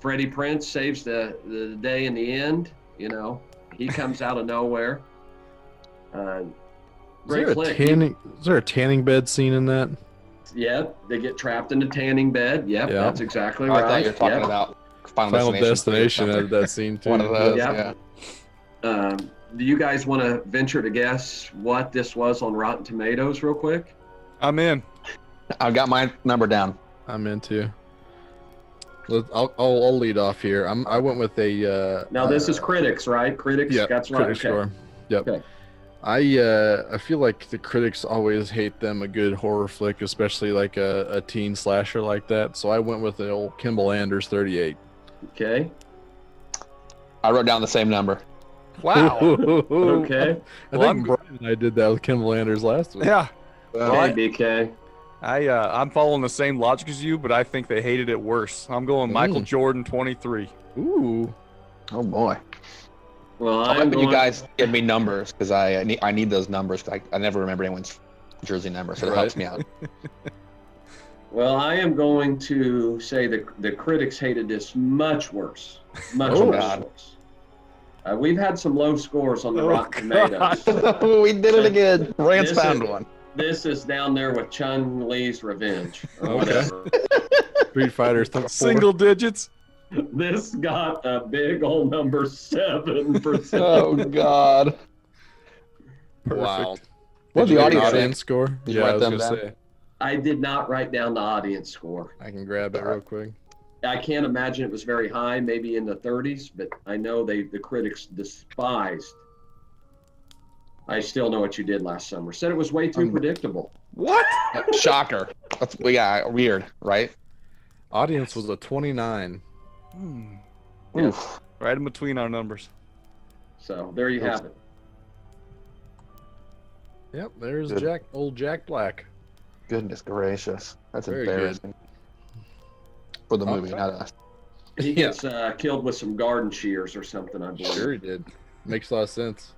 Freddie Prinze saves the day in the end. He comes out of nowhere. Great flick. Is there a tanning bed scene in that? Yep, they get trapped in the tanning bed. Yep, Yeah. that's exactly Oh, right. I thought you were talking Yep. about Final Destination or had that scene too. One of those. Yep. Yeah. Do you guys want to venture to guess what this was on Rotten Tomatoes real quick? I'm in. I've got my number down. I'm into. I'll lead off here. I went with a. Now this is critics, right? Critics. Yeah, That's right. critic score. Yep. Okay. I feel like the critics always hate them a good horror flick, especially like a teen slasher like that. So I went with the old Kimball Anders 38. Okay. I wrote down the same number. Wow. Okay. I Well, think Brian and I did that with Kimball Anders last week. Yeah. Okay, BK. I'm following the same logic as you, but I think they hated it worse. I'm going Michael Jordan 23. Ooh. Oh boy. Well, I'm I'm hoping you going. guys give me numbers because I need those numbers. 'Cause I never remember anyone's jersey number, so it Right. helps me out. Well, I am going to say the critics hated this much worse. Much Oh, worse. God. We've had some low scores on the Oh, Rotten God. Tomatoes. We did it again. Rance This found is- one. This is down there with Chun-Li's Revenge or Okay. whatever. Street Fighter 4. Single digits. This got a big old number 7%. Oh God. Wow. What Did the you get an audience say? score? Did you Yeah, write I was them gonna down? say. I did not write down the audience score. I can grab it real quick. I can't imagine it was very high, maybe in the 30s, but I know the critics despised. I still know what you did last summer. Said it was way too predictable. What? Shocker. We got weird, right? Audience was a 29. Yeah. Oof. Right in between our numbers. So there you have it. Yep, there's Good. old Jack Black. Goodness gracious. That's Very good. embarrassing. For the movie, Okay. not us. He Yeah. gets killed with some garden shears or something, I believe. Sure he did. Makes a lot of sense.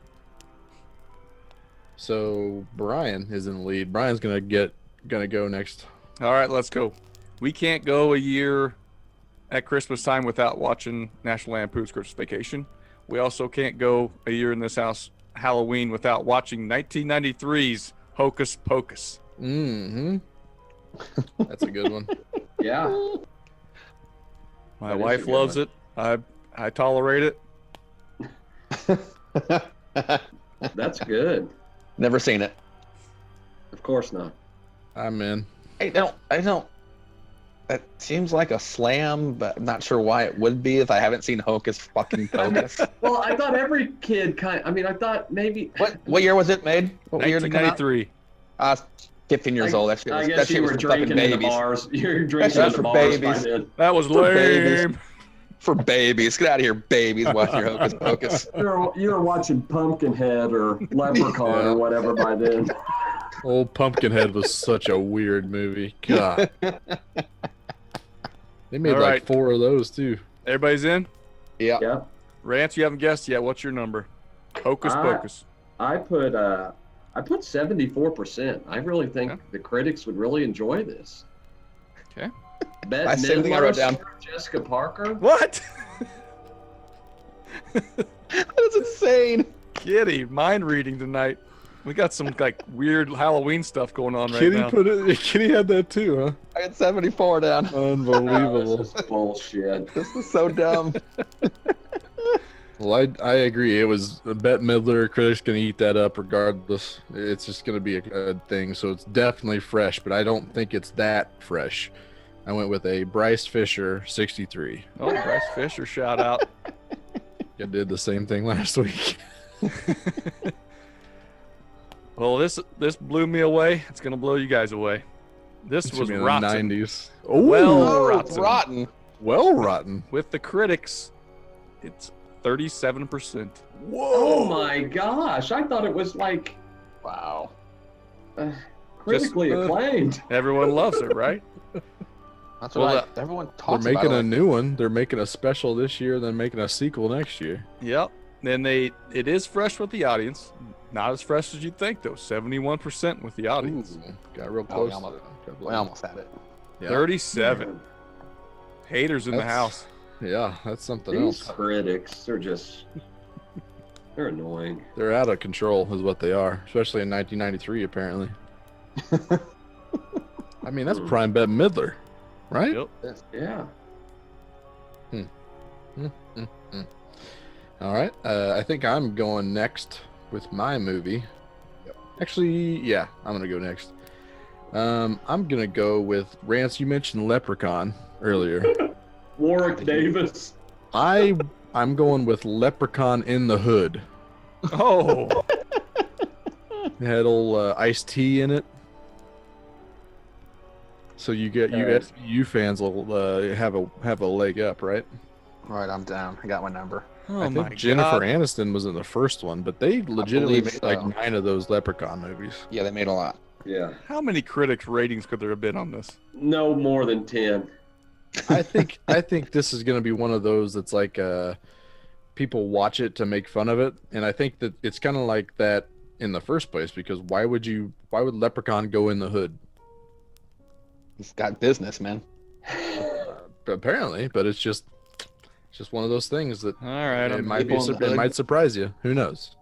So Brian is in the lead. Brian's gonna go next. All right, let's go. We can't go a year at Christmas time without watching National Lampoon's Christmas Vacation. We also can't go a year in this house Halloween without watching 1993's Hocus Pocus. Mm-hmm. That's a good one. Yeah. My That is a wife good loves one. it. I tolerate it. That's good. Never seen it. Of course not. I'm in. I don't. That seems like a slam, but I'm not sure why it would be if I haven't seen Hocus fucking Pocus. Well, I thought every kid I thought maybe. What year was it made? What year did it come out? 1993. I was 15 years old. That shit I was, guess that shit you was were for fucking drinking in the babies. bars. You were drinking That's in the for bars by babies. then. That was For babies. lame. For babies. Get out of here, babies, watching your Hocus Pocus. You were watching Pumpkinhead or Leprechaun Yeah. or whatever by then. Old Pumpkinhead was such a weird movie. God. They made All like right. 4 of those too. Everybody's in? Yeah. Yeah. Rance, you haven't guessed yet. What's your number? Hocus Pocus. I put 74%. I really think Okay. the critics would really enjoy this. Okay. Bette That's the same thing I wrote Midler, down. Sarah Jessica Parker. What? That's insane. Kitty, mind reading tonight. We got some like weird Halloween stuff going on right Kitty now. Kitty had that too, huh? I got 74 down. Unbelievable. This is bullshit. This is so dumb. Well, I agree. It was Bette Midler. Critics gonna eat that up regardless. It's just gonna be a thing. So it's definitely fresh, but I don't think it's that fresh. I went with a Bryce Fisher 63. Oh, Bryce Fisher shout out. I did the same thing last week. Well, this blew me away. It's gonna blow you guys away. This was in the rotten. 90s. Well, Oh, rotten. rotten. well rotten. With the critics, it's 37%. Oh my gosh! I thought it was like Wow. critically acclaimed. Everyone loves it, right? That's Well, what everyone They're talks making about. a new one. They're making a special this year, then making a sequel next year. Yep. Then it is fresh with the audience. Not as fresh as you'd think though. 71% with the audience. Ooh, got real Oh, close. we almost- to that. We almost had it. Yeah. 37. Haters in the That's- house. Yeah, that's something These else. critics, they're annoying. They're out of control, is what they are, especially in 1993, apparently. I mean, that's prime Bette Midler, right? Yep. Yeah. All right. I think I'm going next with my movie. Actually, yeah, I'm gonna go next. I'm gonna go with Rance. You mentioned Leprechaun earlier. Warwick Davis. I'm going with Leprechaun in the Hood. Oh, It had old iced tea in it. So you SVU fans will have a leg up, right? All right, I'm down. I got my number. oh I my think Jennifer God. Aniston was in the first one, but they legitimately believe made like so. 9 of those Leprechaun movies. Yeah, they made a lot. Yeah. How many critics ratings could there have been on this? No more than 10. I think this is going to be one of those that's like people watch it to make fun of it, and I think that it's kind of like that in the first place, because why would Leprechaun go in the hood? He's got business, man. Apparently, but it's just one of those things that All right, it I'm might people in the it hood. might surprise you. Who knows?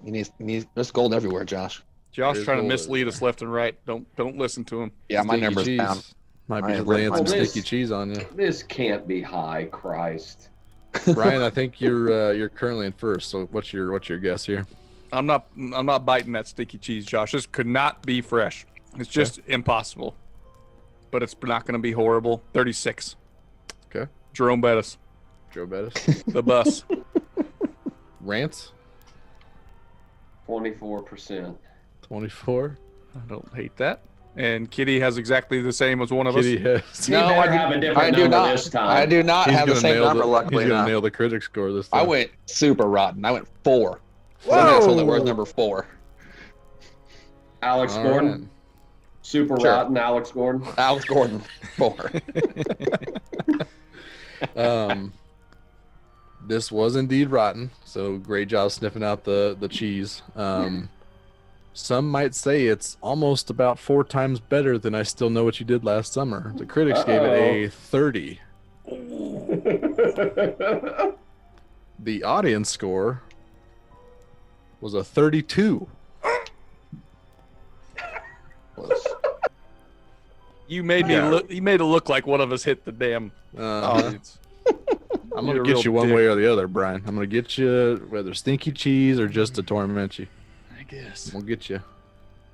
There's gold everywhere, Josh. Josh There's trying to gold mislead everywhere. us left and right. Don't listen to him. Yeah, my Sticky number's cheese. down. Might be All right, laying some well, this- sticky cheese on you. This can't be high, Christ. Brian, I think you're currently in first. So what's your guess here? I'm not biting that sticky cheese, Josh. This could not be fresh. It's just impossible. But it's not going to be horrible. 36. Okay. Jerome Bettis, Joe Bettis, the bus. Rance, 24%. 24. I don't hate that. And Kitty has exactly the same as one of Kitty us. has. No, I I have a different I do number not. this time. I do not He's have the gonna same nail number. He's Luckily gonna enough. nail the critic score this time. I went super rotten. I went 4. Whoa! Where's number 4? Alex All Gordon. right. Super Sure. rotten Alex Gordon. Alex Gordon, 4. This was indeed rotten. So great job sniffing out the cheese. Some might say it's almost about 4 times better than I Still Know What You Did Last Summer. The critics gave it a 30. The audience score was a 32. You made me Yeah. look. You made it look like one of us hit the damn. Audience. I'm You're gonna a get real you one dick. way or the other, Brian. I'm gonna get you whether stinky cheese or just to torment you. I guess. We'll get you.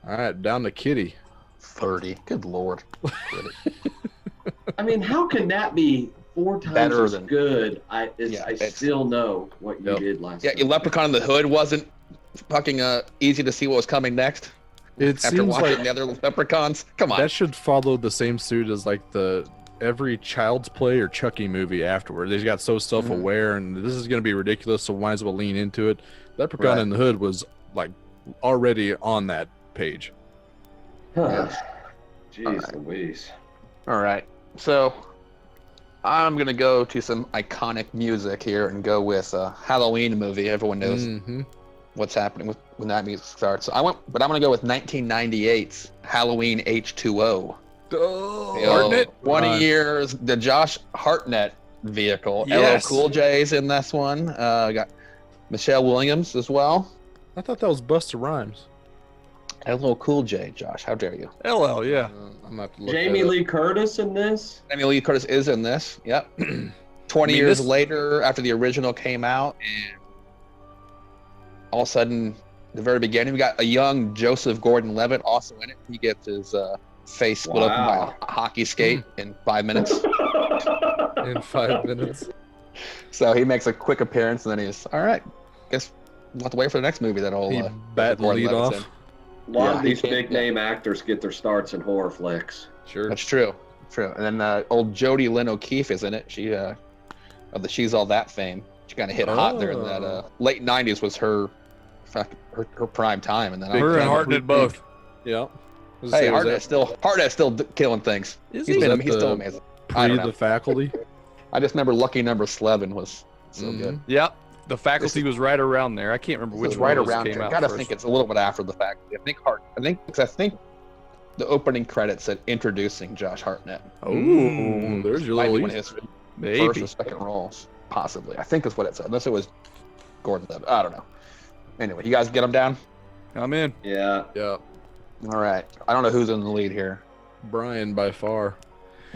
All right, down to Kitty. 30. Good lord. I mean, how can that be 4 times Better as than- good? I it's- still know what you Yep. did last Yeah, time. Leprechaun in the Hood wasn't fucking easy to see what was coming next It after seems watching like the other Leprechauns. Come on. that should follow the same suit as like every Child's Play or Chucky movie afterward. They got so self-aware, and this is gonna be ridiculous, so might as well lean into it. Leprechaun Right. in the Hood was like already on that page. Yes. Jeez Alright. Louise. All right. So I'm going to go to some iconic music here and go with a Halloween movie. Everyone knows Mm-hmm. what's happening when that music starts. So I'm going to go with 1998's Halloween H2O. Oh, The Hartnett? 20 years, the Josh Hartnett vehicle. Yes. LL Cool J's in this one. Got Michelle Williams as well. I thought that was Busta Rhymes. LL Cool J, Josh. How dare you? LL, yeah. I'm gonna have to look Jamie that up. Lee Curtis in this? Jamie Lee Curtis is in this. Yep. 20 mean, years this- later, after the original came out, and all of a sudden, the very beginning, we got a young Joseph Gordon-Levitt also in it. He gets his face split open by Wow. a hockey skate in 5 minutes. in 5 minutes. So he makes a quick appearance, and then he's all right. Guess we'll have to wait for the next movie that He Joseph bat and lead Gordon-Levitt's off. A lot Yeah, of he these can't- big name actors get their starts in horror flicks. Sure. That's true. True. And then old Jodie Lynn O'Keefe is in it. She of the She's All That fame. She kind of hit hot there in that Oh. late 90s was her prime time. And then Big Her and time. Hartnett both. Yeah. Hey, Hartnett's still killing things. Is He's he? that he's still the- amazing. I don't Pre know. the faculty. I just remember Lucky Number 11 was so Mhm. good. Yep. The faculty was right around there. I can't remember It which was one right of those around came there. out Gotta first. think it's a little bit after the fact. I think the opening credits said introducing Josh Hartnett. Ooh, there's your Might little be one of Easter. his Maybe. first or second roles, possibly. I think is what it said, unless it was Gordon Levitt. I don't know. Anyway, you guys get them down. I'm in. Yeah. Yeah. All right. I don't know who's in the lead here. Brian by far.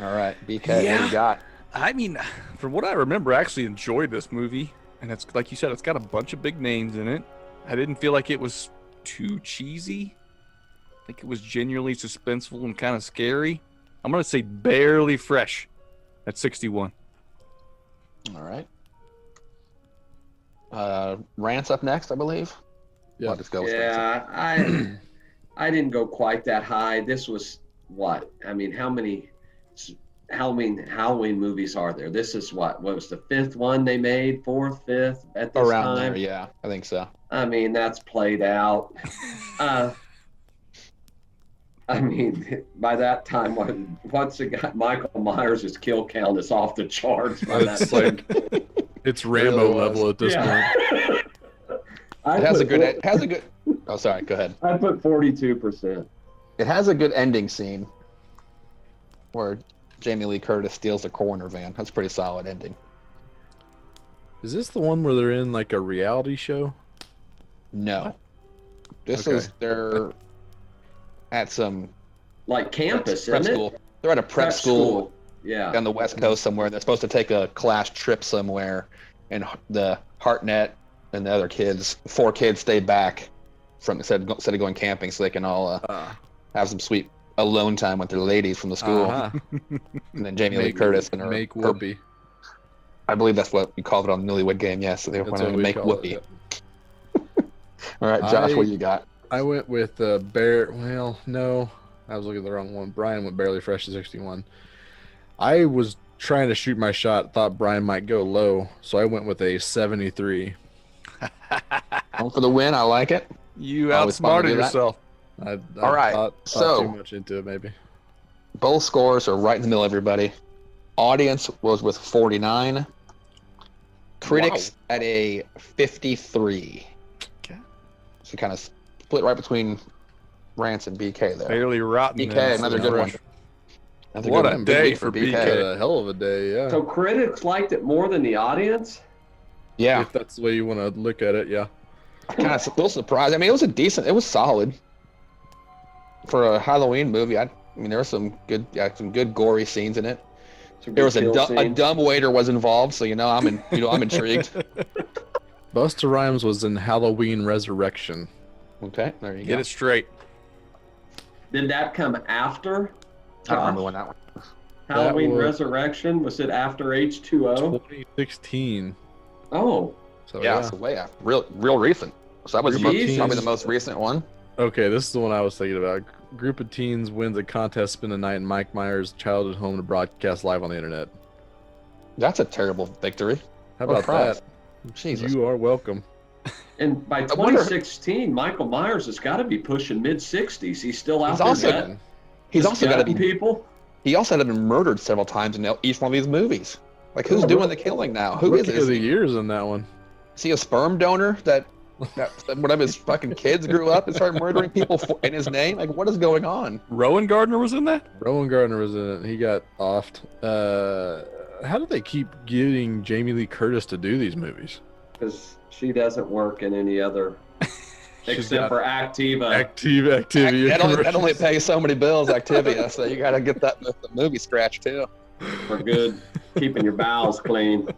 All right, BK, what do Yeah. you got? I mean, from what I remember, I actually enjoyed this movie. and it's like you said, it's got a bunch of big names in it. I didn't feel like it was too cheesy. I think it was genuinely suspenseful and kind of scary. I'm gonna say barely fresh at 61. All right. Rance up next, I believe. Yeah. I'll just go with Rance. Yeah, I didn't go quite that high. This was what? I mean, how many Halloween movies are there? This is what was the fifth one they made? Fourth, fifth at this Around time? there, yeah, I think so. I mean, that's played out. I mean, by that time, once the guy Michael Myers' kill count is off the charts. By that It's time. like it's really Rambo was. level at this point. It has a good. Oh, sorry. Go ahead. I put 42%. It has a good ending scene where Jamie Lee Curtis steals a coroner van. That's a pretty solid ending. Is this the one where they're in like a reality show? No, this Okay. is they're at some Like campus, prep isn't school. it? They're at a prep school Yeah. on the West Coast somewhere. They're supposed to take a class trip somewhere, and the Hartnett and the other kids, 4 kids, stay back from instead of going camping, so they can all have some sweet alone time with their ladies from the school. Uh-huh. And then Jamie Lee Curtis and her, make her- Whoopi. I believe that's what we called it on the Newlywed Game. Yes, so they That's wanted what to we make call it, Whoopi. yeah. All right, Josh, what you got? I went with Bear. Well, no, I was looking at the wrong one. Brian went barely fresh to 61. I was trying to shoot my shot. Thought Brian might go low, so I went with a 73. Going for the win. I like it. You Always fun to outsmarted do that. yourself. I All right, thought so- too much into it, maybe. Both scores are right in the middle, everybody. Audience was with 49. Critics at a 53. Okay. So kind of split right between Rance and BK there. Barely rotten. BK, then, another so good one. fresh. Another What good a one. day week for BK. BK. A hell of a day, yeah. So critics liked it more than the audience? Yeah, If that's the way you want to look at it, yeah. kind of a little surprised. I mean, it was solid for a Halloween movie. I mean, there were some good gory scenes in it. Some There was good a kill scenes. dumb waiter was involved, so I'm intrigued. Busta Rhymes was in Halloween Resurrection. Okay, there you Get go. it straight. Did that come after I don't remember when that one. Halloween was- Resurrection? Was it after H2O? 2016. Oh, So Yeah, so real recent. So that was Jesus. probably the most recent one. Okay, this is the one I was thinking about. Group of teens wins a contest, spend the night in Mike Myers' childhood home to broadcast live on the internet. That's a terrible victory. How What a about prize. that? Jesus. You are welcome. and by I wonder- 2016, Michael Myers has got to be pushing mid-60s. He's still out He's there also- gutting- He's just also got to gutting be. people. He also had been murdered several times in each one of these movies. Like, who's Oh, doing really? the killing now? Who is Rookie it? of Is the he, years in that one. is he a sperm donor that one of his fucking kids grew up and started murdering people in his name? Like, what is going on? Rowan Gardner was in that? Rowan Gardner was in it. He got offed. How do they keep getting Jamie Lee Curtis to do these movies? Because she doesn't work in any other, She's except got for Activa. Activity. That only pays so many bills, Activia. So you got to get that the movie scratch too. For good, keeping your bowels clean.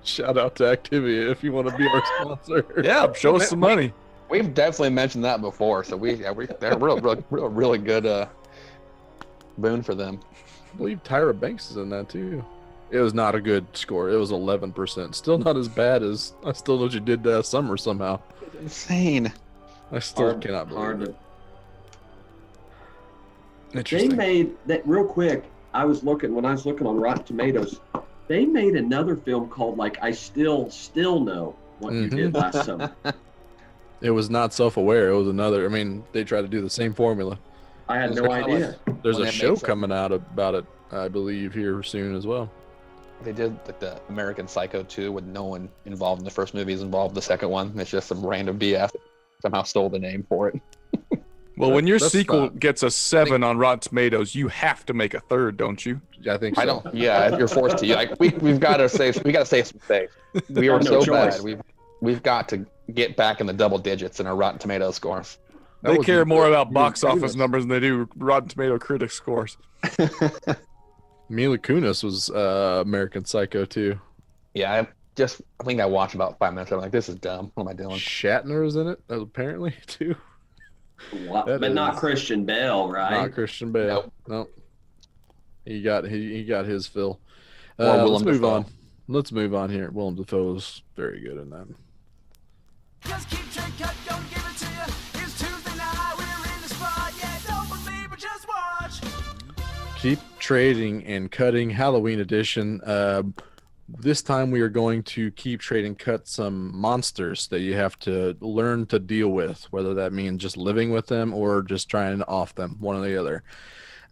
Shout out to Activia if you want to be our sponsor. Yeah, show us some money. We've definitely mentioned that before, so they're really good boon for them. I believe Tyra Banks is in that too. It was not a good score. It was 11%. Still not as bad as I Still Know What You Did Summer somehow. Insane. I still cannot believe Hard it. to- They Interesting. made that real quick. When I was looking on Rotten Tomatoes, they made another film called like I Still Know What You Did Last Summer. It was not self-aware. It was another. I mean, they tried to do the same formula. I had It's no kinda idea. There's When a they show made some- coming out about it, I believe, here soon as well. They did like the American Psycho 2 with no one involved in the first movie is involved in the second one. It's just some random BS. Somehow stole the name for it. Well, when your That's sequel fine. gets a 7 on Rotten Tomatoes, you have to make a third, don't you? I think so. I don't. Yeah, you're forced to. Like we've got to say some things. We are No so choice. bad. We've got to get back in the double digits in our Rotten Tomato scores. That They was care more about you box were office famous. numbers than they do Rotten Tomato critic scores. Mila Kunis was American Psycho too. Yeah, I think I watched about 5 minutes. I'm like, this is dumb. What am I doing? Shatner was in it apparently too. That But not is Christian Bale, right? Not Christian Bale. Nope. He got his fill. Or Let's Willem move Dafoe. on. Let's move on here. Willem Dafoe is very good in that. Just keep trade cut, don't give it to you. It's Tuesday night, we're in the spot. Yeah, don't believe it, just watch. Keep trading and cutting Halloween edition. This time we are going to keep trading cut some monsters that you have to learn to deal with, whether that means just living with them or just trying to off them, one or the other.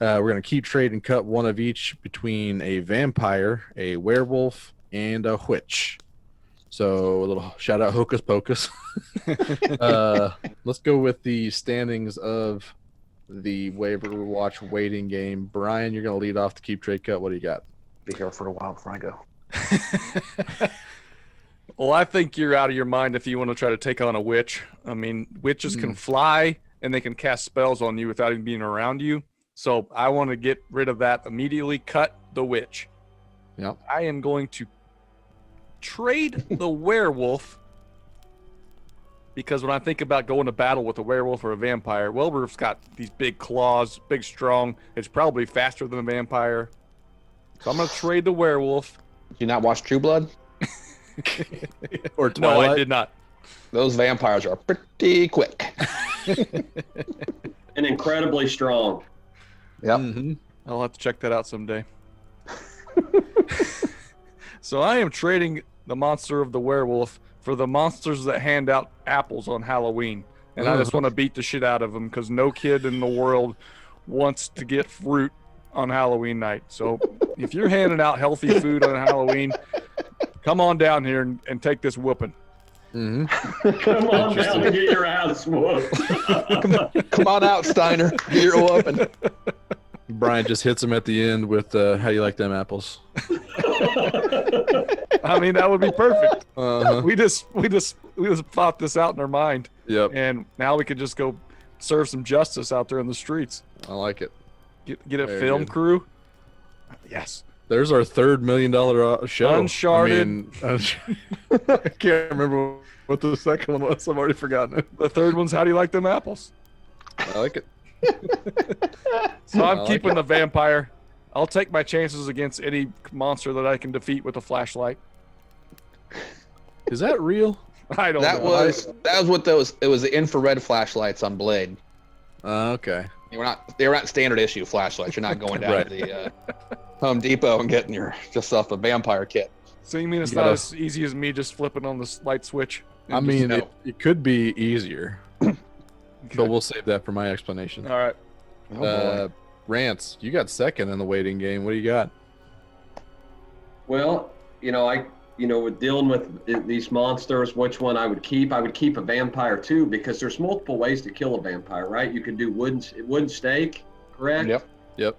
We're going to keep trade and cut one of each between a vampire, a werewolf, and a witch. So a little shout out Hocus Pocus. Let's go with the standings of the waiver watch waiting game. Brian, you're going to lead off the keep trade cut. What do you got? Be here for a while before I go. Well, I think you're out of your mind if you want to try to take on a witch. I mean, witches can fly and they can cast spells on you without even being around you. So I want to get rid of that immediately. Cut the witch. Yep. I am going to trade the werewolf because when I think about going to battle with a werewolf or a vampire, werewolf's got these big claws, big, strong. It's probably faster than a vampire. So I'm going to trade the werewolf. Did you not watch True Blood? Or No, Twilight? I did not. Those vampires are pretty quick. And incredibly strong. Yep. Mhm. I'll have to check that out someday. So I am trading the monster of the werewolf for the monsters that hand out apples on Halloween. And I just want to beat the shit out of them because no kid in the world wants to get fruit on Halloween night. So if you're handing out healthy food on Halloween, come on down here and take this whooping. Mhm. Come on down and get your ass whooped. Come on out, Steiner. Get your whooping. Brian just hits him at the end with how you like them apples. I mean, that would be perfect. Uh-huh. We just thought this out in our mind, Yep. and now we could just go serve some justice out there in the streets. I like it. Get a Very film good. crew. Yes. There's our $3 million show. Uncharted. I mean, I can't remember what the second one was. I've already forgotten it. The third one's how do you like them apples? I like it. So I'm I like keeping the vampire. I'll take my chances against any monster that I can defeat with a flashlight. Is that real? I don't That know. was what those. It was the infrared flashlights on Blade. Okay. They were not standard issue flashlights. You're not going down to the Home Depot and getting yourself a vampire kit. So you mean it's You not gotta- as easy as me just flipping on the light switch? I and mean, no. it could be easier, just- but we'll save that for my explanation. All right. Rance, you got second in the waiting game. What do you got? Well, with dealing with these monsters, which one I would keep a vampire too, because there's multiple ways to kill a vampire, right? You can do wooden stake, correct? Yep.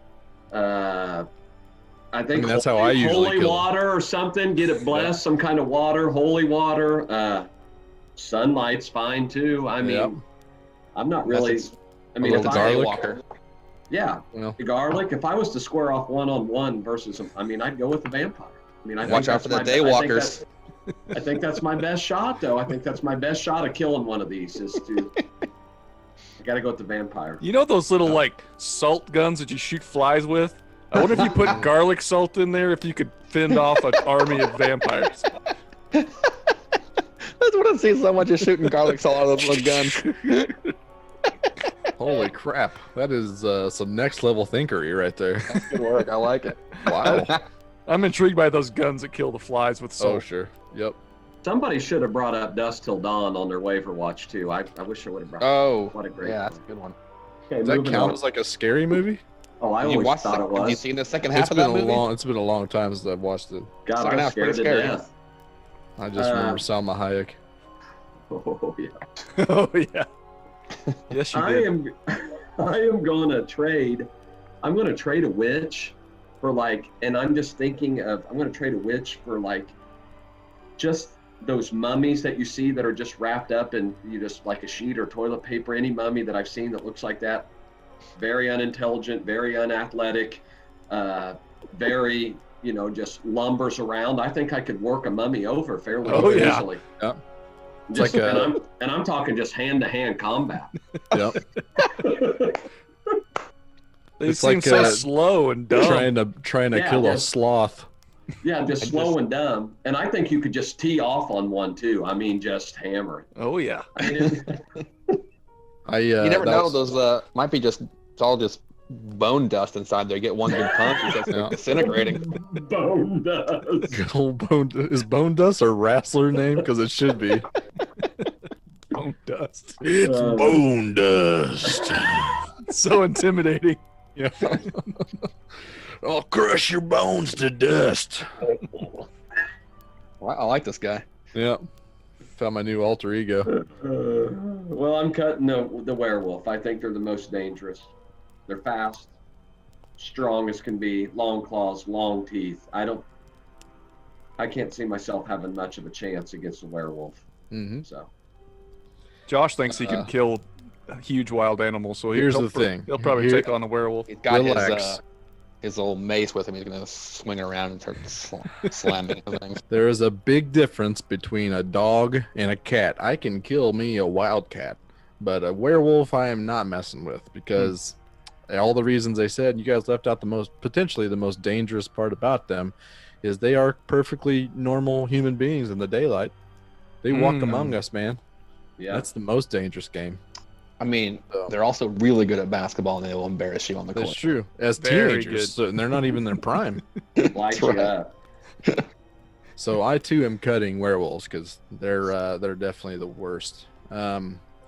I think that's how I usually holy kill 'em. water or something, get it blessed, some kind of water, holy water. Sunlight's fine too. I mean, Yep. I'm not really. I mean, With if the I, Daywalker. yeah, Well, the garlic. If I was to square off one-on-one versus, I'd go with the vampire. I mean, I Watch think out for the that's my- Daywalkers. I think that's my best shot, though. I think that's my best shot of killing one of these. Is to. I got to go with the vampire. You know those little like salt guns that you shoot flies with? I wonder if you put garlic salt in there, if you could fend off an army of vampires. That's what I see so much is shooting garlic salt out of those little guns. holy crap. That is some next level thinkery right there. Good work. I like it. Wow. I'm intrigued by those guns that kill the flies with Oh, salt. sure. Yep. Somebody should have brought up Dusk Till Dawn on their waiver watch too. I wish I would have brought. Oh, What a great yeah, one. that's a good one. Okay, Does that moving count on. as like a scary movie? Oh, I You always watched thought it Have you was. seen the second It's half of been that a movie? it's been a long time since I've watched it. God, Second I'm half's scared pretty to scary. death. I just remember Salma Hayek. Oh yeah. Oh yeah. Yes, you I did. am gonna trade. I'm gonna trade a witch for and I'm just thinking of. I'm gonna trade a witch for just those mummies that you see that are just wrapped up in just like a sheet or toilet paper. Any mummy that I've seen that looks like that, very unintelligent, very unathletic. very, just lumbers around, I think I could work a mummy over fairly Oh, yeah. easily. Yeah. It's Just, like and I'm talking just hand-to-hand combat. Yep. They It's seem like, so slow and dumb. trying to Yeah, kill a just- sloth. Yeah, just slow and dumb. And I think you could just tee off on one too. I mean, just hammer it. Oh yeah. I mean, You never that know. was- Those might be it's all just bone dust inside there. Get one big punch, it's just Yeah. disintegrating. bone dust. Is Bone Dust a wrestler name? Because it should be. Bone dust. It's Uh, Bone Dust. So intimidating. Yeah. I'll crush your bones to dust. Well, I like this guy. Yeah. Found my new alter ego. Well, I'm cutting the werewolf. I think they're the most dangerous. They're fast, strong as can be, long claws, long teeth. I can't see myself having much of a chance against a werewolf. Mm-hmm. So Josh thinks he can kill huge wild animals, so Here's he'll the thing. He'll probably Here- take on a werewolf. He's got Relax. his old mace with him. He's gonna swing it around and start slamming things. There is a big difference between a dog and a cat. I can kill me a wild cat, but a werewolf I am not messing with because all the reasons I said, you guys left out potentially the most dangerous part about them is they are perfectly normal human beings in the daylight. They walk among us, man. yeah, That's the most dangerous game. I mean, So- they're also really good at basketball, and they will embarrass you on the That's court. true. As Very teenagers, good. so, and they're not even in their prime. light you right. up. So I too am cutting werewolves because they're definitely the worst.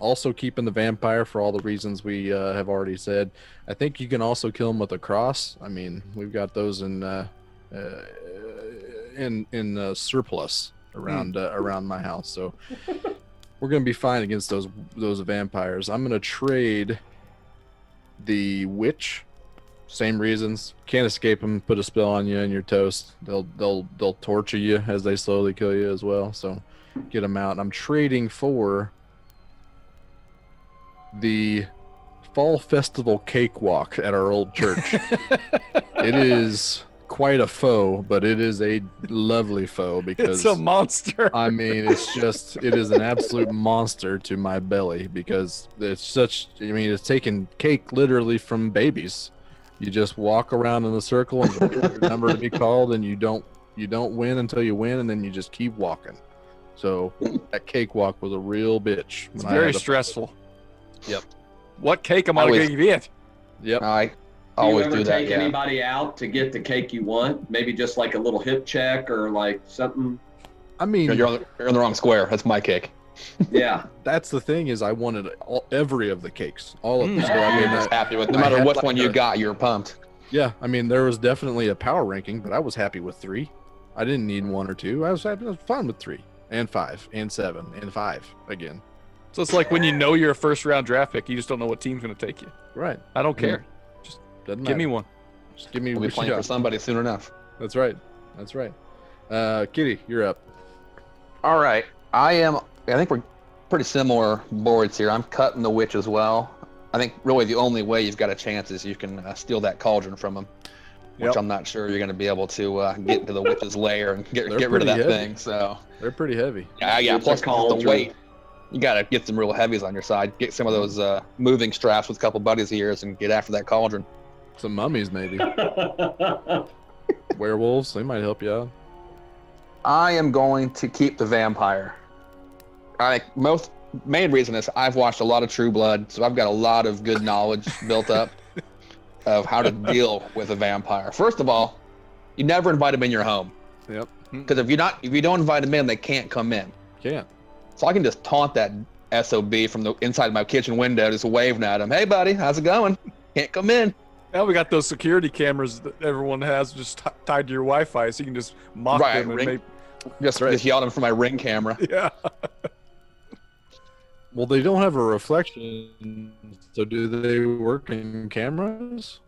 Also keeping the vampire for all the reasons we have already said. I think you can also kill them with a cross. I mean, we've got those in surplus around my house, so we're gonna be fine against those vampires. I'm gonna trade the witch. Same reasons. Can't escape them. Put a spell on you and you're toast. They'll torture you as they slowly kill you as well. So get them out. I'm trading for the fall festival cakewalk at our old church. It is quite a foe, but it is a lovely foe because It's a monster. I mean, it is an absolute monster to my belly because it's taking cake literally from babies. You just walk around in a circle and wait for your number to be called, and you don't win until you win, and then you just keep walking. So that cakewalk was a real bitch. It's when I very had to- stressful. Yep. What cake am I Always- going to get? Yep. I Do you always ever do that. take Yeah. anybody out to get the cake you want? Maybe just like a little hip check or like something. I mean, You're in the wrong square. That's my cake. Yeah. that's the thing is I wanted every of the cakes, all of them. Mm. So I You're mean, just happy with no I matter had which like one you a- got. You're pumped. yeah. I mean, there was definitely a power ranking, but I was happy with 3. I didn't need 1 or 2. I was fine with 3 and 5 and 7 and 5 again. So it's like when you know you're a first round draft pick, you just don't know what team's going to take you. Right. I don't care. Doesn't Give me matter. one. Just give me We'll be what you playing for got. somebody soon enough. That's right. That's right. Kitty, you're up. All right. I think we're pretty similar boards here. I'm cutting the witch as well. I think really the only way you've got a chance is you can steal that cauldron from him, which Yep. I'm not sure you're going to be able to get into the witch's lair and get They're rid of pretty that heavy. thing. So They're pretty heavy. yeah. It's a Plus the cauldron. weight. You got to get some real heavies on your side. Get some of those moving straps with a couple buddies of yours and get after that cauldron. Some mummies, maybe. Werewolves, they might help you out. I am going to keep the vampire. Main reason is I've watched a lot of True Blood, so I've got a lot of good knowledge built up of how to deal with a vampire. First of all, you never invite them in your home Yep. because if you don't invite them in, they can't come in. Can't. So I can just taunt that SOB from the inside my kitchen window, just waving at him. Hey, buddy, how's it going? Can't come in. Now we got those security cameras that everyone has just tied to your Wi-Fi, so you can just mock Right, them and ring- make. Just yell at him from my Ring camera. Yeah. Well, they don't have a reflection, so do they work in cameras?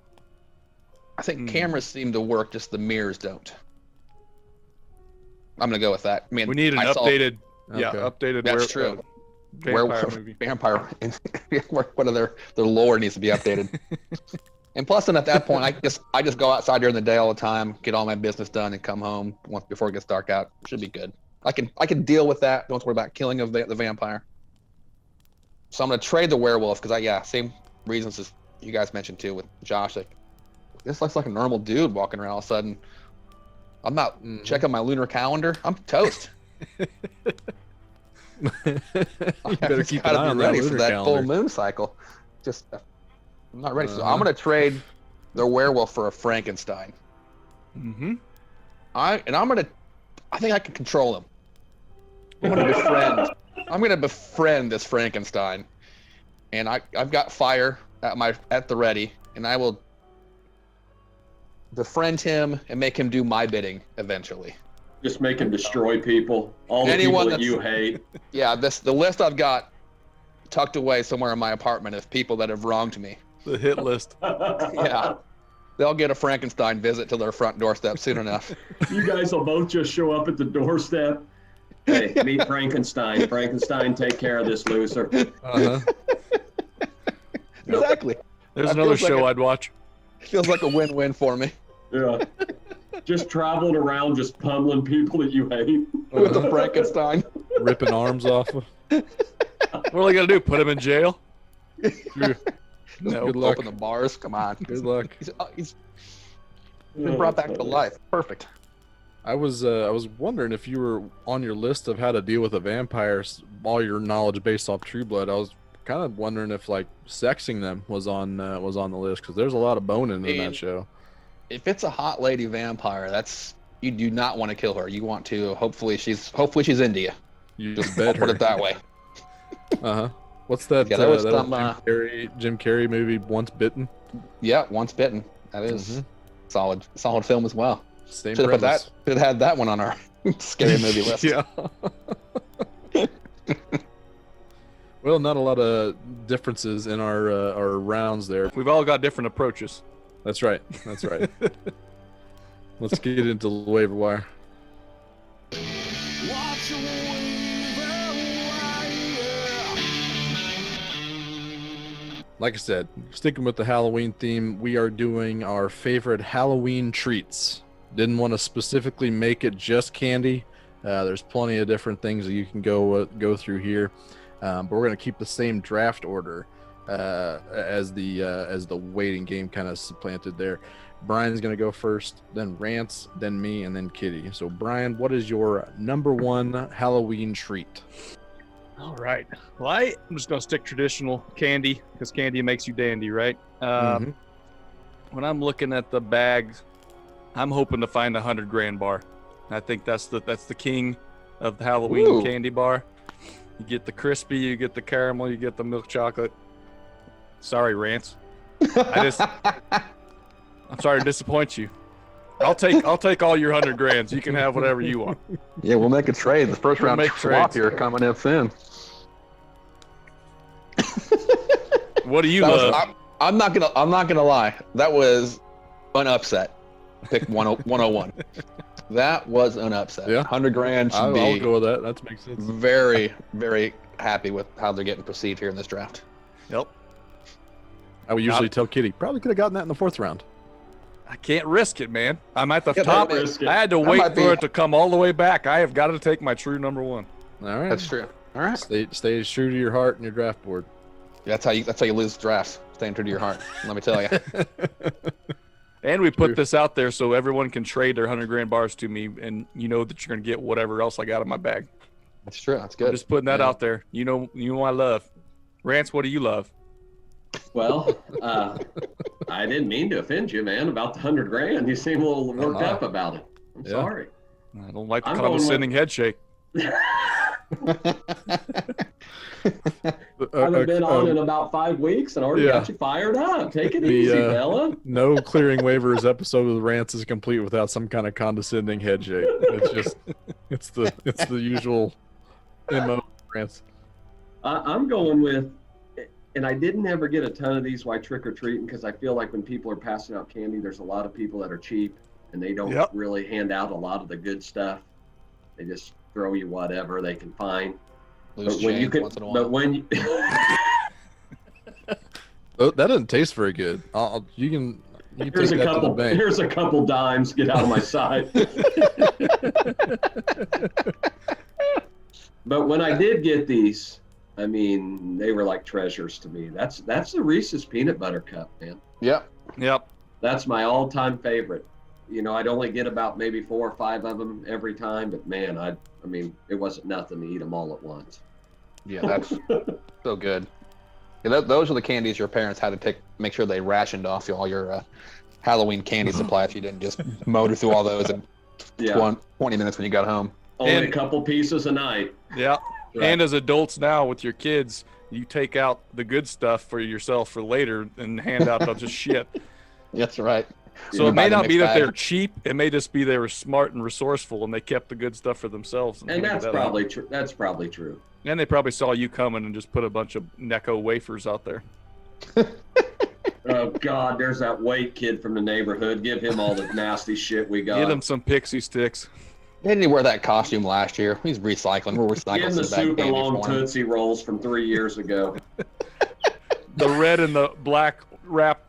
I think cameras seem to work, just the mirrors don't. I'm gonna go with that. I mean, We need an I saw updated. Okay. Yeah, updated. That's true. Vampire movie. Vampire. What are their lore needs to be updated. And plus, then at that point, I just go outside during the day all the time, get all my business done, and come home once before it gets dark out. Should be good. I can deal with that. Don't worry about killing the vampire. So I'm gonna trade the werewolf because same reasons as you guys mentioned too with Josh. Like this looks like a normal dude walking around all of a sudden. I'm not checking my lunar calendar. I'm toast. You better keep an gotta eye be on ready that for that full calendar. moon cycle. I'm not ready. So I'm gonna trade the werewolf for a Frankenstein. Mm-hmm. I think I can control him. I'm gonna befriend this Frankenstein, and I've got fire at the ready, and I will befriend him and make him do my bidding eventually. Just make him destroy people. All the Anyone people that you that's- hate. Yeah, the list I've got tucked away somewhere in my apartment of people that have wronged me. The hit list. Yeah. They'll get a Frankenstein visit to their front doorstep soon enough. You guys will both just show up at the doorstep. Hey, meet Frankenstein. Frankenstein, take care of this loser. Uh-huh. Exactly. There's That another feels like show a- I'd watch. Feels like a win-win for me. Yeah. Just traveling around, just pummeling people that you hate. With the Frankenstein. Ripping arms off. What are they gonna do? Put him in jail? No, Good luck. open the bars. Come on. Good luck. He's been brought back to life. Perfect. I was wondering if you were on your list of how to deal with a vampire, all your knowledge based off True Blood. I was kind of wondering if like sexing them was on the list because there's a lot of boning in that show. If it's a hot lady vampire, you do not want to kill her. You want to hopefully she's into you. You Just bet put her. it that way. Uh-huh. What's that? Yeah, there was that some, Jim Carrey movie, Once Bitten. Yeah, Once Bitten. That is solid film as well. Same Should have premise. had that one on our scary movie list. Yeah. Well, not a lot of differences in our rounds there. We've all got different approaches. That's right. That's right. Let's get into the waiver wire. Watch your waiver wire. Like I said, sticking with the Halloween theme, we are doing our favorite Halloween treats. Didn't want to specifically make it just candy. There's plenty of different things that you can go through here, but we're going to keep the same draft order as the waiting game kind of supplanted there. Brian's going to go first, then Rance, then me, and then Kitty. So Brian, what is your number one Halloween treat? All right. Well, I'm just gonna stick traditional candy because candy makes you dandy, right? Mhm. When I'm looking at the bags, I'm hoping to find a 100 grand bar. I think that's the king of the Halloween Ooh. candy bar. You get the crispy, you get the caramel, you get the milk chocolate. Sorry, Rance. I'm sorry to disappoint you. I'll take all your 100 grands. You can have whatever you want. Yeah, we'll make a trade. The first We'll round make swap trades. here coming in soon. What do you That was- love? I'm not gonna lie. That was an upset. Pick 101. That was an upset. Yeah. 100 grand should I'll be go with that. That makes sense. very, very happy with how they're getting perceived here in this draft. Yep. I would usually tell Kitty, probably could have gotten that in the fourth round. I can't risk it, man. I'm at the Yeah, top. don't risk it. I had to That wait might be- for it to come all the way back. I have got to take my true number one. All right. That's true. All right. Stay true to your heart and your draft board. That's how you lose drafts. Staying true to your heart. Let me tell you. And we put True. this out there so everyone can trade their 100 grand bars to me, and you know that you're going to get whatever else I got in my bag. That's true. That's I'm good. just putting that Yeah. out there. You know I love. Rance, what do you love? Well, I didn't mean to offend you, man, about the 100 grand. You seem a little worked no. up about it. I'm Yeah. sorry. I don't like the I'm going with- condescending head shake. I haven't been on in about 5 weeks and already got you fired up. Take it easy, Bella. No clearing waivers episode with Rance is complete without some kind of condescending head shake. It's just, it's the usual MO Rance. I'm going with, and I didn't ever get a ton of these while trick-or-treating because I feel like when people are passing out candy, there's a lot of people that are cheap and they don't Yep. really hand out a lot of the good stuff. They just throw you whatever they can find. Loose But when you change could, once in a while. but when you, Oh, that doesn't taste very good. You can Here's take a that to the couple. bank. Here's a couple dimes. Get out of my sight. But when I did get these, I mean, they were like treasures to me. That's the Reese's peanut butter cup, man. Yep. Yep. That's my all-time favorite. You know, I'd only get about maybe 4 or 5 of them every time, but man, I mean, it wasn't nothing to eat them all at once. Yeah, that's so good. Yeah, those are the candies your parents had to make sure they rationed off all your Halloween candy supply if you didn't just motor through all those in Yeah, 20 minutes when you got home. only And- a couple pieces a night. Yeah. Right. And as adults now with your kids, you take out the good stuff for yourself for later and hand out just shit. That's right. So You it may buy the not be mixed that bag. they're cheap. It may just be they were smart and resourceful and they kept the good stuff for themselves. And handed that's that out. probably true. That's probably true. And they probably saw you coming and just put a bunch of Necco wafers out there. Oh God, there's that white kid from the neighborhood. Give him all the nasty shit we got. Get them some pixie sticks. Didn't he wear that costume last year? He's recycling. We're Give recycling him the some bag super candy long for him. Tootsie Rolls from 3 years ago. The red and the black wrap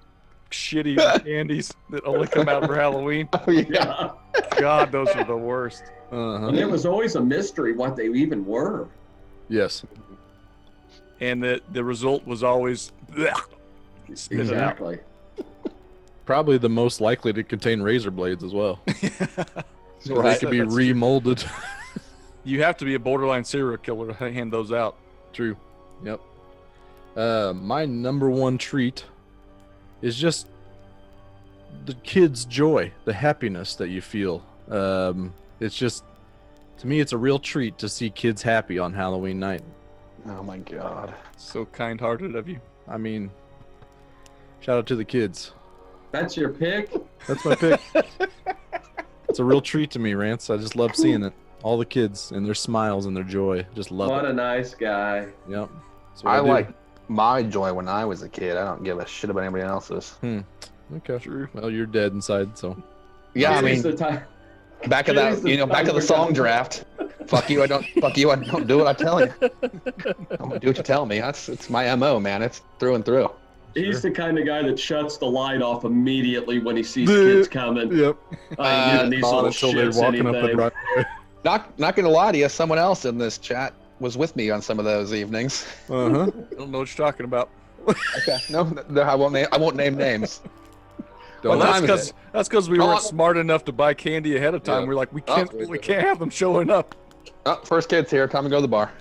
shitty candies that only come out for Halloween. Oh, yeah. Yeah. God, those are the worst. Uh-huh. And it was always a mystery what they even were. Yes. And the result was always spit it out. Exactly. Probably the most likely to contain razor blades as well. So they could be That's true. remolded. You have to be a borderline serial killer to hand those out. True. Yep. My number one treat is just the kids' joy, the happiness that you feel. It's just, to me, it's a real treat to see kids happy on Halloween night. Oh my God. So kind-hearted of you. I mean, shout out to the kids. That's your pick? That's my pick. It's a real treat to me, Rance. I just love seeing it. All the kids and their smiles and their joy. Just love What it. a nice guy. Yep. That's what I do. like my joy when I was a kid. I don't give a shit about anybody else's. Okay. True. Well, you're dead inside, so. Yeah, I Today's mean, the time. back of that, back of the song draft. Fuck you, I don't do what I tell you. I'm gonna do what you tell me. It's my MO, man. It's through and through. He's the kind of guy that shuts the light off immediately when he sees kids coming. Yep. I ain't giving these Not little until they're shits walking up the anything. driveway. Not gonna lie to you, someone else in this chat was with me on some of those evenings. Uh-huh. I don't know what you're talking about. Okay. No, I won't name names. Don't What Well, time is it? that's because we Oh, weren't smart enough to buy candy ahead of time. Yeah. We're like, we Oh, can't have them showing up. Oh, first kid's here. Time to go to the bar.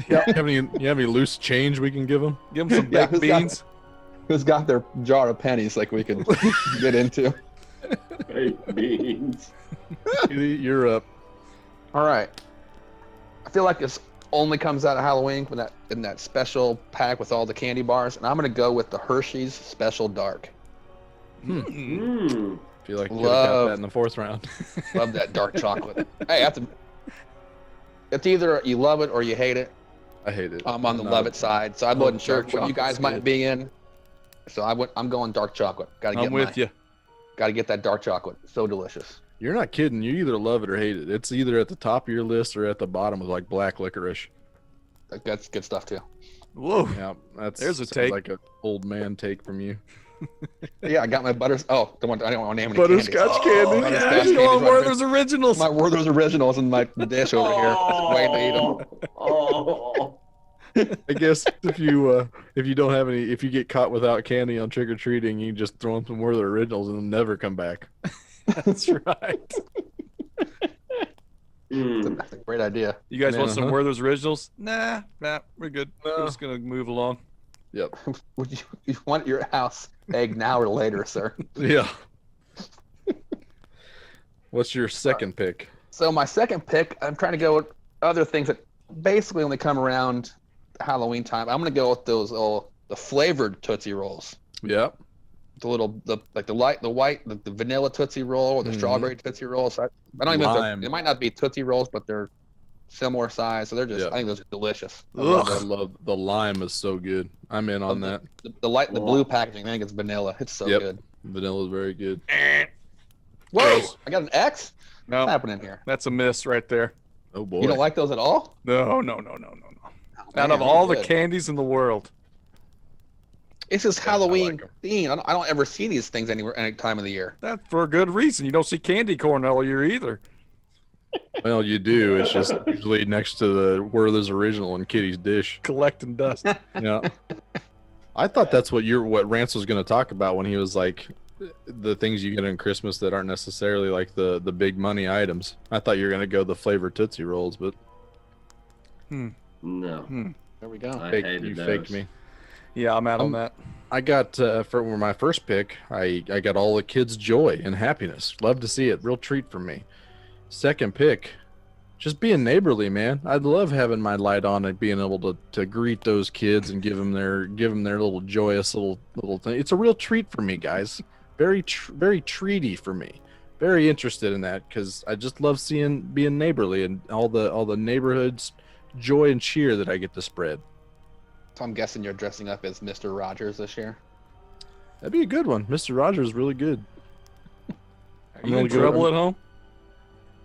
You have any loose change we can give them? Give them some Yeah, baked who's got beans. Who's got their jar of pennies like we could get into? Baked beans. You're up. All right. I feel like this only comes out of Halloween in that special pack with all the candy bars, and I'm gonna go with the Hershey's Special Dark. Mm. Feel like you could have got Love- that in the 4th round. Love that dark chocolate. Hey, it's either you love it or you hate it. I hate it. I'm on the No. love it side, so I Oh, wasn't sure dark what you guys chocolate's might good. be in. So I'm going dark chocolate. Gotta I'm get with you. Gotta get that dark chocolate. So delicious. You're not kidding. You either love it or hate it. It's either at the top of your list or at the bottom with like black licorice. That's good stuff too. Whoa. Yeah, that's There's a sounds take. like an old man take from you. Yeah, I got my butters. Oh, I don't want to name any Butterscotch candies. candy. Butterscotch Yeah, candies you want right there. Werther's Originals. My Werther's Originals in my dish over here. Just waiting to eat them. Oh. I guess if you don't have any, if you get caught without candy on trick or treating, you can just throw them some Werther Originals and they'll never come back. That's right. Mm. That's a great idea. You guys want some Uh-huh. Werther's Originals? Nah, we're good. We're No. just gonna move along. Yep. Would you want your house egg now or later, sir? Yeah. What's your second pick? So my second pick, I'm trying to go with other things that basically only come around Halloween time. I'm gonna go with those the flavored Tootsie Rolls. Yep. The white, the vanilla Tootsie Roll or the Mhm. strawberry Tootsie Rolls. I don't even know if Lime. they might not be Tootsie Rolls, but they're similar size, so they're just Yeah. I think those are delicious. I love the lime is so good. I'm in on that. The blue packaging, I think it's vanilla. It's so Yep. good. Vanilla is very good. Whoa! I got an X. No, What's happening here? that's a miss right there. Oh boy. You don't like those at all? No. Oh, Out man, of all the good. candies in the world, It's just Yeah, I Halloween like 'em. themed. I don't ever see these things anywhere any time of the year. That's for a good reason. You don't see candy corn all year either. Well, you do. It's just usually next to the Werther's Original and Kitty's Dish. Collecting dust. Yeah. I thought that's what Rance was going to talk about when he was like the things you get in Christmas that aren't necessarily like the big money items. I thought you were going to go the flavored Tootsie Rolls, but No, There we go. I fake, hated you those. faked me. Yeah, I'm out on that. I got for my first pick, I got all the kids' joy and happiness. Love to see it. Real treat for me. Second pick, just being neighborly, man. I'd love having my light on and being able to greet those kids and give them their little joyous little thing. It's a real treat for me, guys. Very treaty for me. Very interested in that because I just love being neighborly and all the neighborhoods joy and cheer that I get to spread. So I'm guessing you're dressing up as Mr. Rogers this year. That'd be a good one. Mr. Rogers is really good. Are I'm you really in good. trouble at home?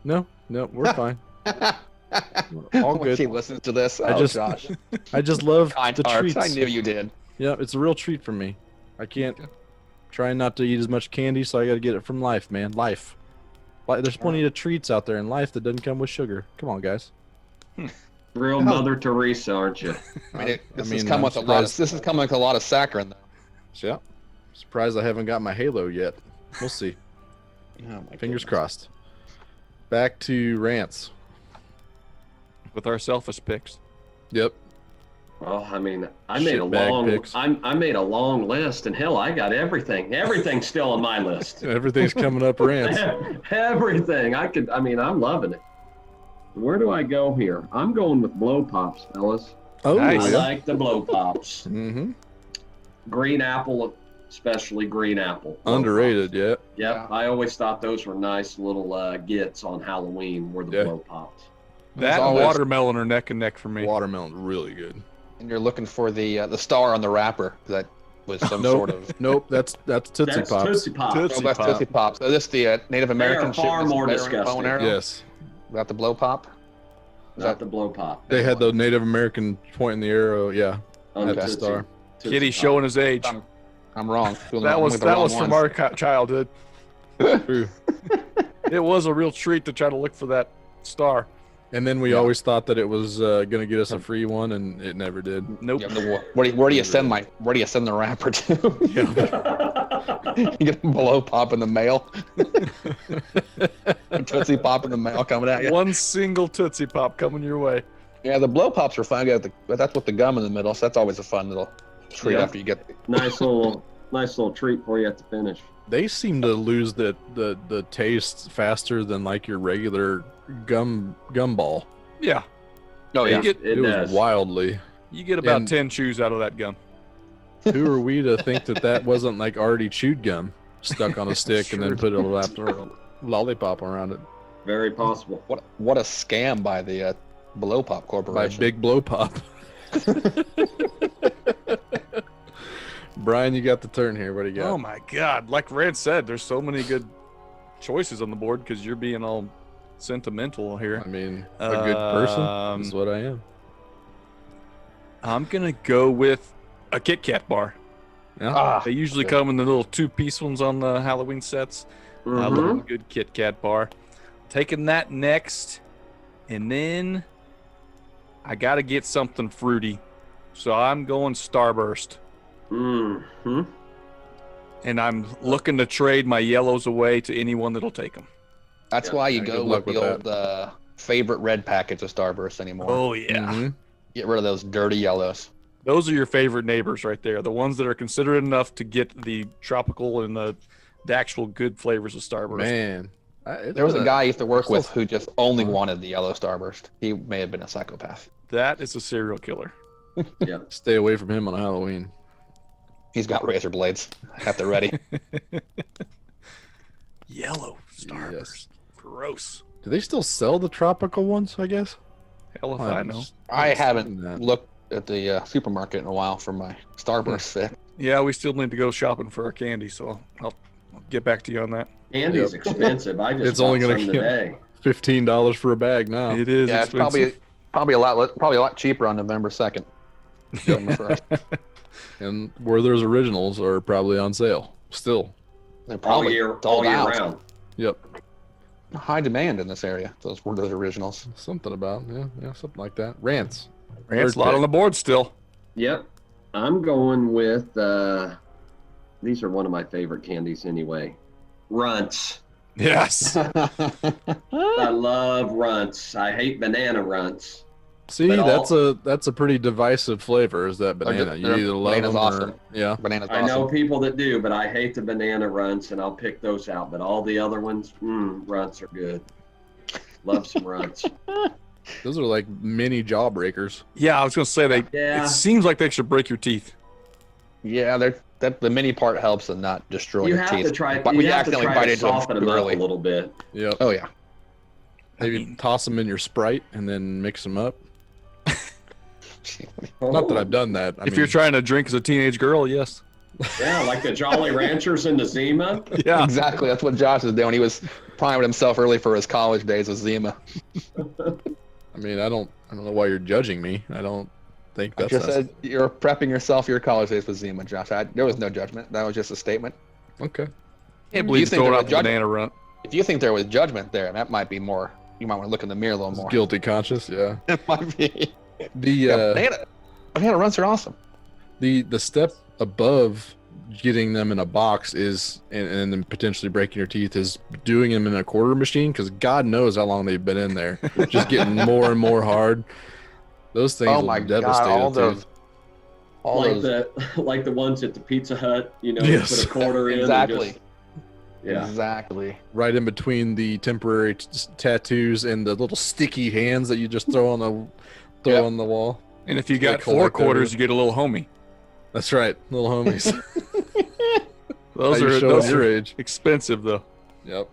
No, we're fine. All When good. she listens to this, I just- Josh. I just love Kind the hearts. treats. I knew you did. Yeah, it's a real treat for me. I can't try not to eat as much candy, so I got to get it from life, man. Life. There's plenty of treats out there in life that doesn't come with sugar. Come on, guys. Real Mother Teresa, aren't you? I mean, this mean, has come I'm with a lot. Of, surprised- this has come with a lot of saccharin, though. So, yeah. Surprised I haven't got my Halo yet. We'll see. Oh my Fingers goodness. crossed. Back to Rance. With our selfish picks. Yep. Well, I mean, I made a Shitbag long, picks. I made a long list, and hell, I got everything. Everything's still on my list. Everything's coming up Rance. Everything. I'm loving it. Where do I go here? I'm going with blow pops, fellas. Oh, Nice. I yeah. like the blow pops. Mm-hmm. Green apple, especially green apple. Blow Underrated, pops. yeah. Yep, Yeah. I always thought those were nice little gets on Halloween. Were the Yeah. blow pops? That and always- watermelon are neck and neck for me. Watermelon's really good. And you're looking for the star on the wrapper that was some Nope. sort of. Nope, that's Tootsie That's Pops. Tootsie Pop. Tootsie Oh, that's Pop. Tootsie Pop. So this the Native American shit far with more the bear and bow and disgusting. arrow? Yes. Got the blow pop. Not the blow pop. They had the Native American pointing the arrow, yeah, On at the Tootsie. star. Tootsie Kitty Pop. showing his age. I'm wrong. Doing the That wrong- was with the that wrong was from ones. our childhood. True. It was a real treat to try to look for that star. And then we always thought that it was gonna get us a free one, and it never did. Nope. Yeah, where do you send the wrapper to? You get a blow pop in the mail. A Tootsie Pop in the mail coming at you. One single Tootsie Pop coming your way. Yeah, the blow pops are fun. That's with the gum in the middle, so that's always a fun little treat Yeah. after you get. nice little treat for you at the finish. They seem to lose the taste faster than like your regular gum ball. Yeah. Oh You yeah. get It was does. wildly. you get about And- 10 chews out of that gum. Who are we to think that wasn't like already chewed gum stuck on a stick and then put a lollipop around it Very possible. What a scam by the Blow Pop by Corporation. Big Blow Pop. Brian, you got the turn here. What do you got? Oh my God. Like Rance said, there's so many good choices on the board because you're being all sentimental here. I mean, a good person is what I am. I'm going to go with a Kit Kat bar. Yeah. Ah, They usually come in the little 2-piece ones on the Halloween sets. I love a Mhm. good Kit Kat bar. Taking that next, and then I got to get something fruity. So I'm going Starburst. Mhm. And I'm looking to trade my yellows away to anyone that'll take them. that's Yeah, why you yeah, go good with luck the with old favorite red package of Starburst anymore. Oh, yeah. Mhm. Get rid of those dirty yellows. Those are your favorite neighbors right there. The ones that are considerate enough to get the tropical and the actual good flavors of Starburst. Man, There was a guy I used to work still- with who just only wanted the yellow Starburst. He may have been a psychopath. That is a serial killer. Yeah. Stay away from him on Halloween. He's got razor blades at the ready. Yellow Starburst. Yes. Gross. Do they still sell the tropical ones? I guess. Hell if I know. I haven't seen that. looked at the supermarket in a while for my Starburst fix. Yeah, we still need to go shopping for our candy, so I'll get back to you on that. Candy's expensive. I just It's only bought gonna some get- today. $15 for a bag now. It is Yeah, it's expensive. probably a lot cheaper on November 2nd. November 1st. And Werther's originals are probably on sale still. They're All probably year sold out. round. Yep. High demand in this area. Those were those originals. Something about something like that. Rants. Rant's Third a lot pick. on the board still. Yep. I'm going with these are one of my favorite candies anyway. Runts. Yes. I love runts. I hate banana runts. See, But that's a pretty divisive flavor. Is that banana? You either love banana's them awesome. or yeah. Banana's I awesome. know people that do, but I hate the banana runts, and I'll pick those out. But all the other ones, runts are good. Love some runts. Those are like mini jawbreakers. Yeah, I was gonna say Yeah. It seems like they should break your teeth. Yeah, that the mini part helps and not destroy You your have teeth. to try. But You we have to accidentally try bite to into them soften them too up early. a little bit. Yep. Oh yeah. Maybe toss them in your Sprite and then mix them up. Not that I've done that. If you're trying to drink as a teenage girl, yes. Yeah, like the Jolly Ranchers in the Zima. Yeah. Exactly. That's what Josh is doing. He was priming himself early for his college days with Zima. I mean, I don't know why you're judging me. I don't think I that's just said you're prepping yourself for your college days with Zima, Josh. There was no judgment. That was just a statement. okay. Can't believe think throwing they're out the judging- banana runt. If you think there was judgment there, that might be more. You might want to look in the mirror a little more. Guilty conscious. Yeah. It might be. The Yeah, banana runs are awesome. the step above getting them in a box is and then potentially breaking your teeth is doing them in a quarter machine, because God knows how long they've been in there, just getting more and more hard. Those things Oh will my devastate God! All a tooth. those. Like the ones at the Pizza Hut, Yes. put a quarter in. Exactly. And yeah. Exactly. Right in between the temporary tattoos and the little sticky hands that you just throw on the Yep. on the wall. And if you They got 4 collect quarters, everything. you get a little homie. That's right, little homies. Those How you are showing those your are age. expensive though. All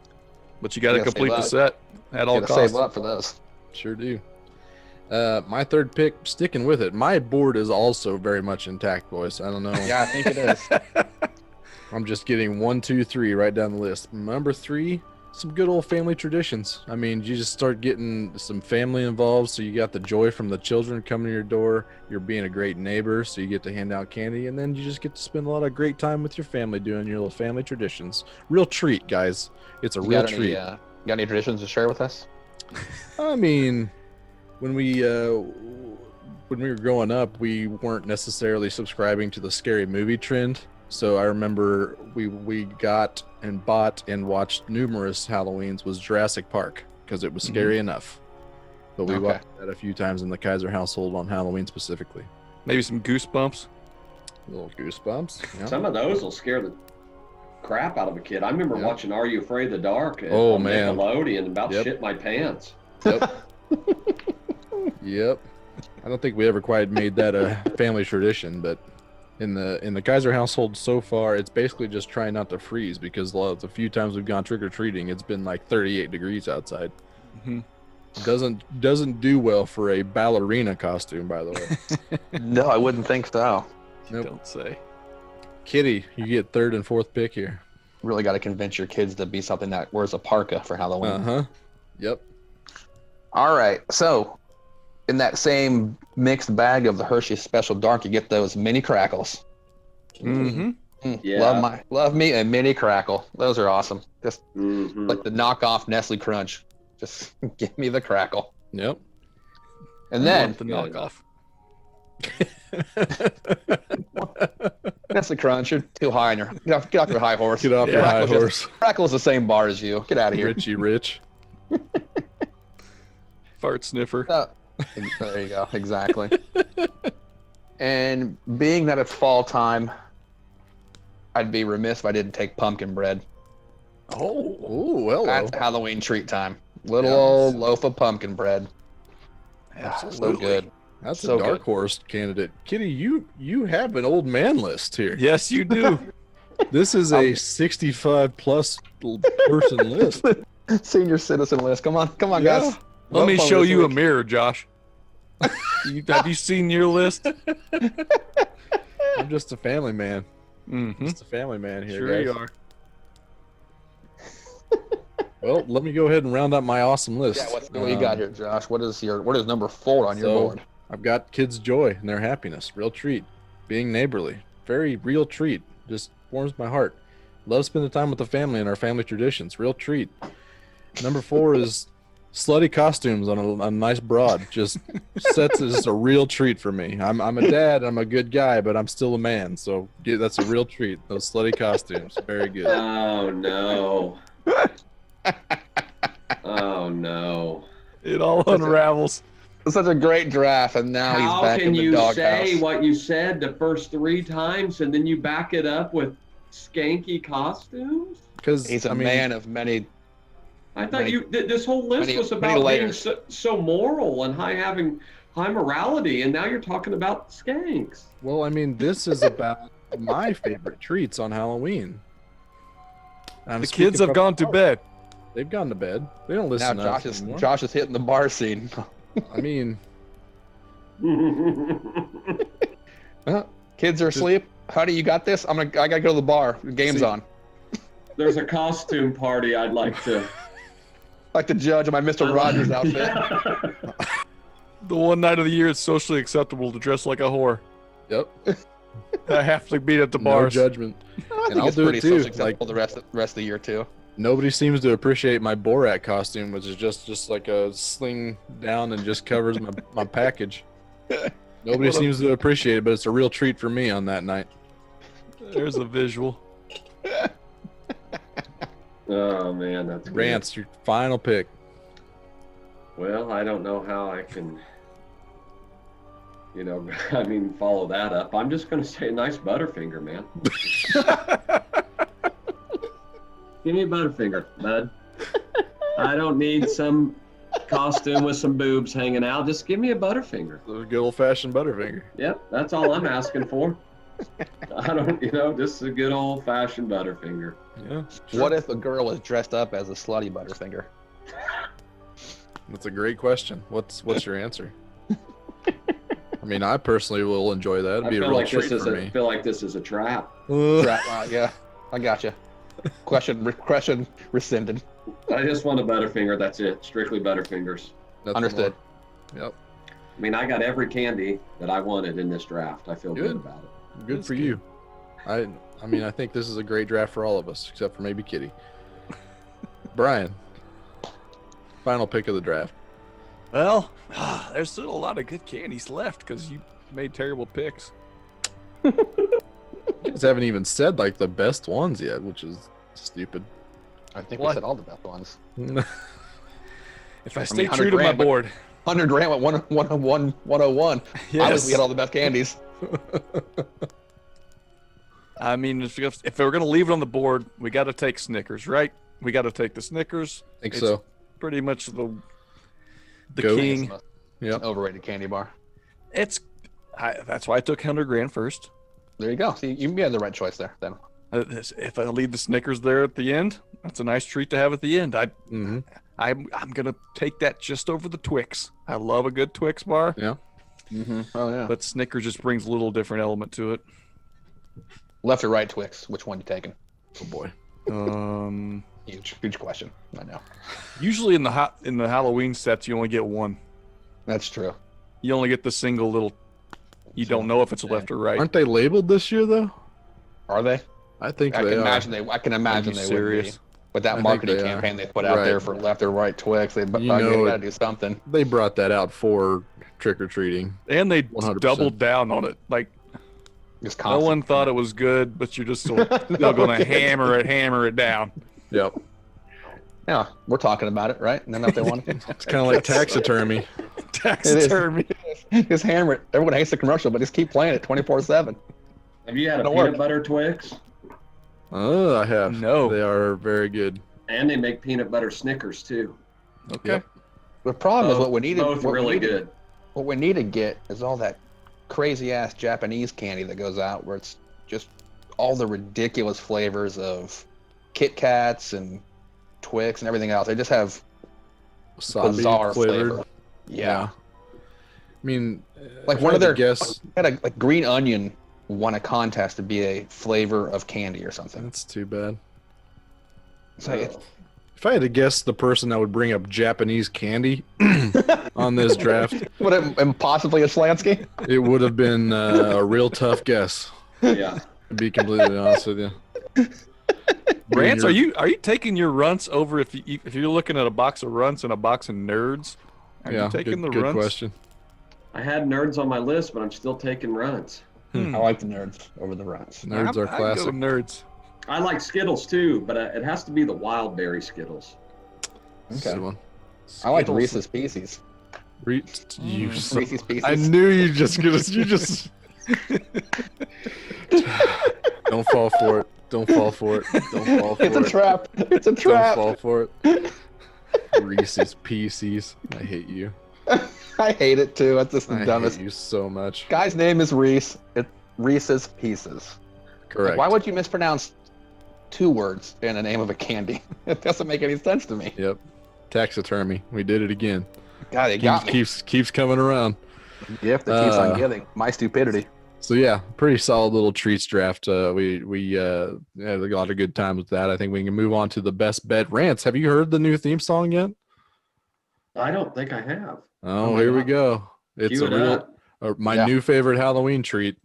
But you got to You gotta complete the save set at all Gotta costs. save up for those. Sure do. My third pick, sticking with it. My board is also very much intact, boys. I don't know. Yeah, I think it is. I'm just getting 1, 2, 3 right down the list. Number 3, some good old family traditions. I mean, you just start getting some family involved, so you got the joy from the children coming to your door. You're being a great neighbor, so you get to hand out candy, and then you just get to spend a lot of great time with your family doing your little family traditions. Real treat, guys. It's a You real got any, treat. got any traditions to share with us? I mean, when we were growing up, we weren't necessarily subscribing to the scary movie trend. So I remember we got and bought and watched numerous Halloweens was Jurassic Park, because it was scary enough. But we Okay. watched that a few times in the Kaiser household on Halloween specifically. Maybe some goosebumps. Little goosebumps. Yeah. Some of those will scare the crap out of a kid. I remember Yeah. watching Are You Afraid of the Dark Oh, on man. Nickelodeon and about Yep. shit my pants. Yep. Yep. I don't think we ever quite made that a family tradition, but in the Kaiser household so far, it's basically just trying not to freeze, because the few times we've gone trick or treating, it's been like 38 degrees outside. Mhm. Doesn't do well for a ballerina costume, by the way. No, I wouldn't think so. Nope. Don't say. Kitty, you get third and fourth pick here. Really got to convince your kids to be something that wears a parka for Halloween. Uh-huh. Yep. All right. So, in that same mixed bag of the Hershey Special Dark, you get those mini crackles. Mm-hmm. Yeah. Love me a mini crackle. Those are awesome. Just Mhm. like the knockoff Nestle Crunch. Just give me the crackle. Yep. And then the knockoff. Nestle Crunch, you're too high on your get off your high horse. Get off your Yeah. high Crackle's horse. Crackle's the same bar as you. Get out of here. Richie Rich. Fart sniffer. There you go. Exactly. And being that it's fall time, I'd be remiss if I didn't take pumpkin bread. Oh, hello. That's Halloween treat time. Little Yeah. old loaf of pumpkin bread. So Absolutely. good. That's so a dark good. horse candidate. Kitty, you have an old man list here. Yes, you do. This is a 65 plus person list. Senior citizen list. Come on, Yeah. guys. Let me Vote show this you a week. mirror, Josh. Have you seen your list? I'm just a family man. Mm-hmm. Just a family man here. Sure you guys. are. Well, let me go ahead and round up my awesome list. Yeah, what do you got here, Josh? What is number 4 on your so- board? I've got kids' joy and their happiness. Real treat. being neighborly. Very real treat. Just warms my heart. Love spending time with the family and our family traditions. Real treat. Number 4 is slutty costumes on a nice broad. Just sets is just a real treat for me. I'm a dad. I'm a good guy, but I'm still a man. So yeah, that's a real treat. Those slutty costumes. Very good. Oh no. Oh no. It all unravels. It's such a great draft, and now he's How back can in the you say doghouse. what you said the first 3 times and then you back it up with skanky costumes? Because He's a man of many. I thought Many- this whole list many- was many about being layers. so moral and having high morality, and now you're talking about skanks. well, I mean, this is about my favorite treats on Halloween. I'm The speaking kids have from gone the to heart. bed. They've gone to bed. They don't Now listen to us anymore. Josh is hitting the bar scene. I mean, Kids are asleep. Honey, you got this? I gotta go to the bar. The game's See- on. There's a costume party I'd like to. Like the judge in my Mr. Rogers outfit. The one night of the year it's socially acceptable to dress like a whore. yep. I have to be at the No bars. judgment. I think And I'll it's do pretty it too. socially Like acceptable the rest of the year too. nobody seems to appreciate my Borat costume, which is just like a sling down and just covers my package. Nobody What a- seems to appreciate it, but it's a real treat for me on that night. There's a visual. Oh man, that's good. Rance, your final pick. Well, I don't know how I can, I mean, follow that up. I'm just going to say a nice Butterfinger, man. Give me a Butterfinger, bud. I don't need some costume with some boobs hanging out. Just give me a Butterfinger. A good old fashioned Butterfinger. Yep, that's all I'm asking for. I don't, just a good old fashioned Butterfinger. Yeah. What if a girl was dressed up as a slutty Butterfinger? That's a great question. What's your answer? I mean, I personally will enjoy that. It'd I be a feel real like treat this is for a me. feel like this is a trap. Yeah, I gotcha. Question rescinded. I just want a Butterfinger. That's it. Strictly Butterfingers. Nothing Understood. more. Yep. I mean, I got every candy that I wanted in this draft. I feel good Good. about it. Good That's for good. you. I mean, I think this is a great draft for all of us, except for maybe Kitty. Brian, final pick of the draft. Well, there's still a lot of good candies left because you made terrible picks. You guys haven't even said like the best ones yet, which is stupid. I think What? we said all the best ones. If I I stay mean, 100 true to my grand, but- board, 100 grand with 101. yes. Obviously, we had all the best candies. I mean, if we're gonna leave it on the board, we got to take Snickers, right? We got to take the Snickers. I think It's so. Pretty much the Goat. king. Yep. Overrated candy bar. That's why I took 100 grand first. There you go. See, you made the right choice there. Then If I leave the Snickers there at the end, that's a nice treat to have at the end. Mm-hmm. I'm gonna take that just over the Twix. I love a good Twix bar, Yeah. Oh yeah. but Snickers just brings a little different element to it. Left or right Twix? Which one you taking? Oh boy. Huge question. I know. Usually in the Halloween sets, you only get one. That's true. You only get the single little. You don't know if it's left or right. Aren't they labeled this year though? Are they? I think I they can are. imagine they. I can imagine you they serious? would be. With that I think marketing they are. campaign they put out Right. there for left or right Twix, they You know gotta it. do something. They brought that out for trick or treating. And they 100%. doubled down on it. Like Just no constant. one thought it was good, but you're just still going to hammer it down. Yep. Yeah, we're talking about it, right? And then if they want, It's kind of like taxidermy. Taxidermy. just hammer it. Everyone hates the commercial, but just keep playing it 24/7. Have you had a Don't peanut work. butter Twix? Oh, I have. No. They are very good. And they make peanut butter Snickers too. Okay. Yep. The problem is Both- what we need. Both really good. What we need to get is all that crazy ass Japanese candy that goes out, where it's just all the ridiculous flavors of Kit Kats and Twix and everything else. They just have Wasabi bizarre flavored. flavor. Yeah. I mean, Like if one I of had their to guess. like green onion won a contest to be a flavor of candy or something. That's too bad. It's like, If I had to guess the person that would bring up Japanese candy, on this draft. Would it impossibly a Slansky? It would have been a real tough guess, Yeah. to be completely honest with you. Rants, Doing are you taking your runts over if you're looking at a box of runts and a box of nerds? Are Yeah, you taking the good runts? question. I had nerds on my list, but I'm still taking runs. I like the nerds over the runs. Nerds are I'd go classic. nerds. I like Skittles too, but it has to be the wild berry Skittles. Good one. I like Skittles. Reese's Pieces. You son- Reese's Pieces. I knew you just don't fall for it. Don't fall for it. Don't fall for it. It's a trap. It's a Don't trap. fall for it. Reese's Pieces. I hate you. I hate it too. That's just the I dumbest. hate you so much. Guy's name is Reese. It's Reese's Pieces. Correct. Like, why would you mispronounce 2 words in the name of a candy? It doesn't make any sense to me. Yep. Taxidermy. We did it again. God, they got me. Keeps coming around. Gift that keeps on Uh, giving. My stupidity. So yeah, pretty solid little treats draft. We had a lot of good times with that. I think we can move on to the best bet rants. Have you heard the new theme song yet? I don't think I have. Oh, my here we God. go. It's Cue a it real up. my Yeah. new favorite Halloween treat.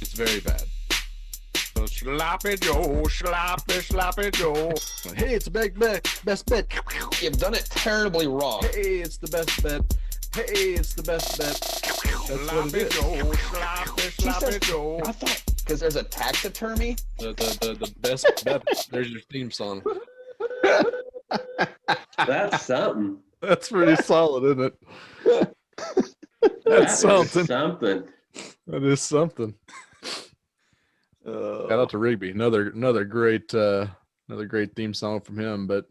It's very bad. So sloppy Joe, sloppy Joe. Hey, it's a best bet. You've done it terribly wrong. Hey, it's the best bet. Hey, it's the best bet. That's what it Sloppy is. Joe, sloppy Joe. I thought because there's a taxidermy. The best bet. There's your theme song. That's something. That's pretty solid, isn't it? That That's is something. something. That is something. Shout out to Rigby. Another great theme song from him. But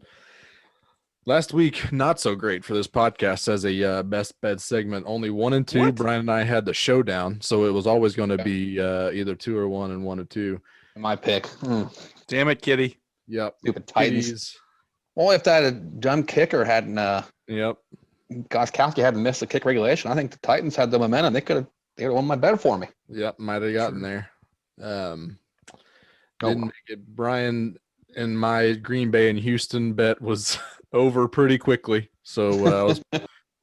last week, not so great for this podcast as a best bet segment. Only 1 and 2. What? Brian and I had the showdown, so it was always going to be either 2 or 1 and 1 or 2. My pick. Damn it, Kitty. Yep. Stupid Titans. Kitties. Well, if that dumb kicker hadn't, Yep. Goskowski hadn't missed the kick regulation, I think the Titans had the momentum. They would have won my bet for me. Yep. Might have gotten there. Didn't make it. Brian and my Green Bay and Houston bet was over pretty quickly, so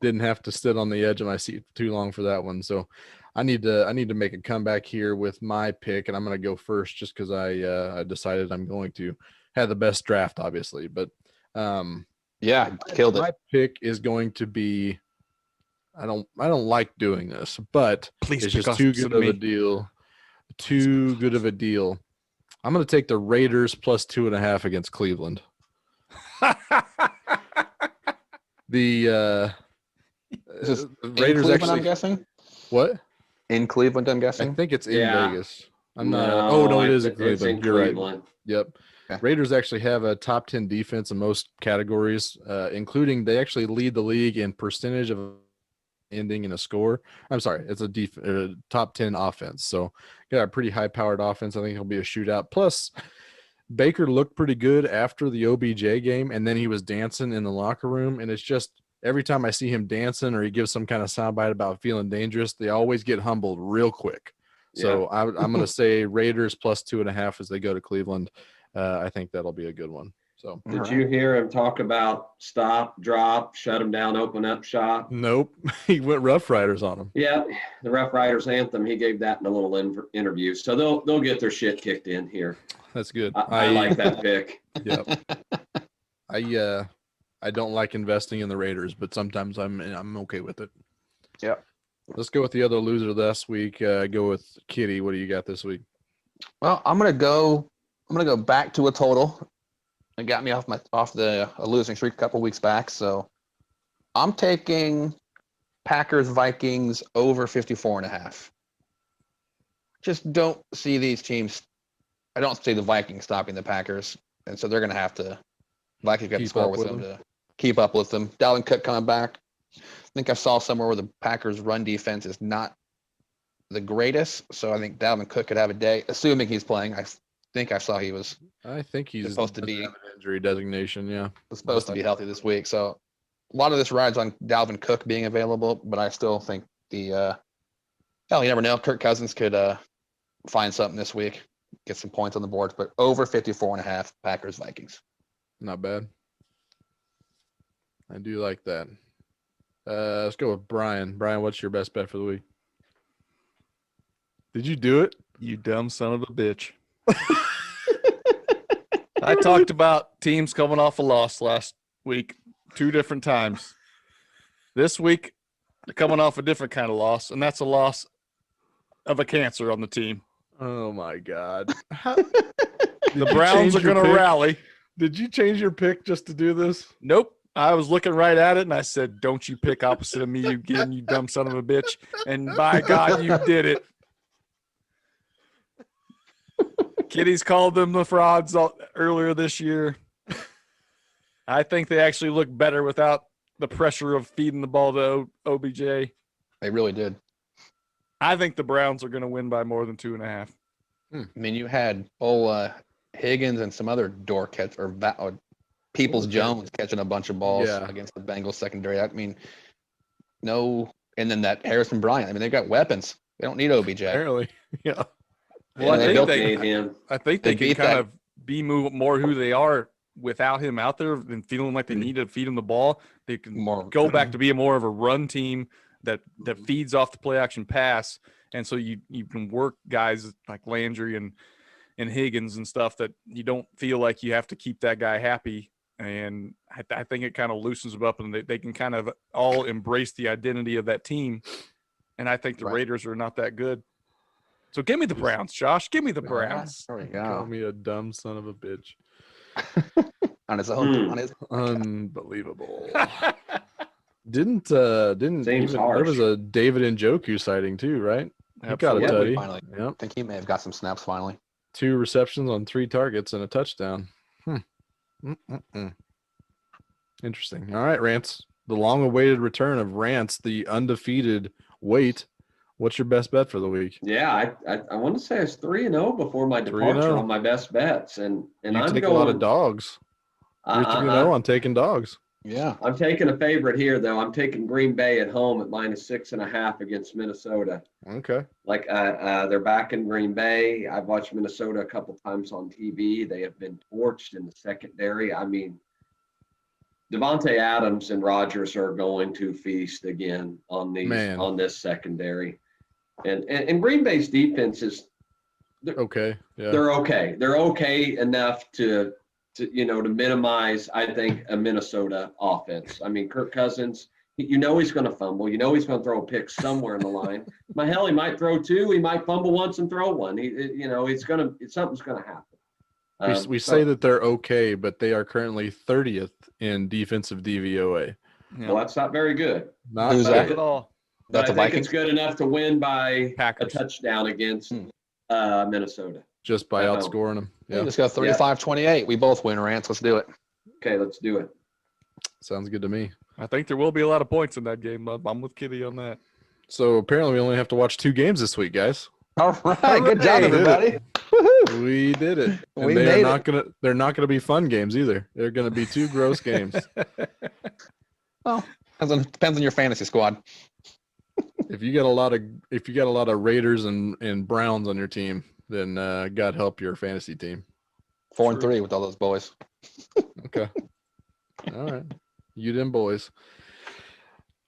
didn't have to sit on the edge of my seat too long for that one. So I need to make a comeback here with my pick, and I'm going to go first just because I decided I'm going to have the best draft, obviously. But Yeah, killed my it. pick is going to be. I don't like doing this, but Please it's pick just too opposite good of a me. deal. Too good of a deal. I'm going to take the Raiders plus 2.5 against Cleveland. The Is this the in Raiders Cleveland, actually. I'm guessing. What? In Cleveland, I'm I guessing. think it's in Yeah. Vegas. I'm not. Oh no, it is in It's Cleveland. in You're right. Cleveland. Yep. Okay. Raiders actually have a top 10 defense in most categories, including they actually lead the league in percentage of ending in a score. I'm sorry, it's a top 10 offense. So got a pretty high powered offense. I think it'll be a shootout. Plus, Baker looked pretty good after the OBJ game, and then he was dancing in the locker room. And it's just every time I see him dancing or he gives some kind of soundbite about feeling dangerous, they always get humbled real quick. So I'm going to say Raiders plus 2.5 as they go to Cleveland. I think that'll be a good one. So Did you hear him talk about stop, drop, shut him down, open up shop? nope, he went Rough Riders on him. Yeah, the Rough Riders anthem. He gave that in a little interview, so they'll get their shit kicked in here. That's good. I like that pick. Yep. I don't like investing in the Raiders, but sometimes I'm okay with it. Yep. Let's go with the other loser last week. Go with Kitty. What do you got this week? Well, I'm gonna go back to a total. It got me off the losing streak a couple weeks back. So I'm taking Packers Vikings over 54.5. Just don't see these teams. I don't see the Vikings stopping the Packers, and so they're gonna have to. Vikings got to Keep score up with with them them. to keep up with them. Dalvin Cook coming back. I think I saw somewhere where the Packers' run defense is not the greatest, so I think Dalvin Cook could have a day, assuming he's playing. I think I saw he was I think he's Supposed to doesn't be- have an injury designation. Yeah. supposed to be healthy this week. So a lot of this rides on Dalvin Cook being available, but I still think hell, you never know. Kirk Cousins could find something this week, get some points on the board, but over 54.5 Packers Vikings. Not bad. I do like that. Let's go with Brian. Brian, what's your best bet for the week? Did you do it? You dumb son of a bitch. I talked about teams coming off a loss last week 2 different times. This week, they're coming off a different kind of loss, and that's a loss of a cancer on the team. Oh my God. The Browns are going to rally. Did you change your pick just to do this? Nope. I was looking right at it, and I said, don't you pick opposite of me again, you dumb son of a bitch. And by God, you did it. Kitties called them the frauds earlier this year. I think they actually look better without the pressure of feeding the ball to OBJ. They really did. I think the Browns are going to win by more than 2.5. I mean, you had Higgins and some other door catch or Peoples Jones catching a bunch of balls against the Bengals secondary. I mean, no, and then that Harrison Bryant. I mean, they've got weapons. They don't need OBJ. Apparently, yeah. Well, Yeah, I think they can beat kind that. of be more who they are without him out there and feeling like they need to feed him the ball. They can go back to be more of a run team that feeds off the play action pass. And so you can work guys like Landry and Higgins and stuff that you don't feel like you have to keep that guy happy. And I think it kind of loosens them up and they can kind of all embrace the identity of that team. And I think the Raiders are not that good. So give me the Browns, Josh. Give me the Browns. There we Call go. me a dumb son of a bitch. On his own. On his. Unbelievable. Didn't Seems even, there harsh. was a David Njoku sighting too, right? He got a Absolutely. tutty. Finally. Yep. I think he may have got some snaps finally. 2 receptions on 3 targets and a touchdown. Interesting. All right, Rance. The long-awaited return of Rance, the undefeated Wait. What's your best bet for the week? Yeah, I want to say it's 3-0 before my 3-0. departure on my best bets, and You I'm take going a lot of dogs. You're 3-0 on taking dogs. Yeah. I'm taking a favorite here, though. I'm taking Green Bay at home at -6.5 against Minnesota. Okay. Like they're back in Green Bay. I've watched Minnesota a couple times on TV. They have been torched in the secondary. I mean, Devontae Adams and Rodgers are going to feast again on this secondary. And Green Bay's defense is Okay. Yeah. they're okay. They're okay enough to minimize, I think, a Minnesota offense. I mean, Kirk Cousins, he's going to fumble. He's going to throw a pick somewhere in the line. He might throw 2. He might fumble once and throw 1. Something's going to happen. We say that they're okay, but they are currently 30th in defensive DVOA. Well, that's not very good. Not Who's bad. that? At all. But That's I the think Vikings. it's good enough to win by Packers. a touchdown against Minnesota. Just by I know. outscoring them. Yeah. Yeah. Let's go 35-28. We both win, Rance. Let's do it. Okay, let's do it. Sounds good to me. I think there will be a lot of points in that game. I'm with Kitty on that. So apparently we only have to watch 2 games this week, guys. All right. Good job, Hooray. everybody. We did it. And We they're made not gonna be fun games either. They're gonna be 2 gross games. Well, depends on your fantasy squad. If you got a lot of Raiders and Browns on your team, then God help your fantasy team. 4-3 with all those boys. Okay. All right. You them boys.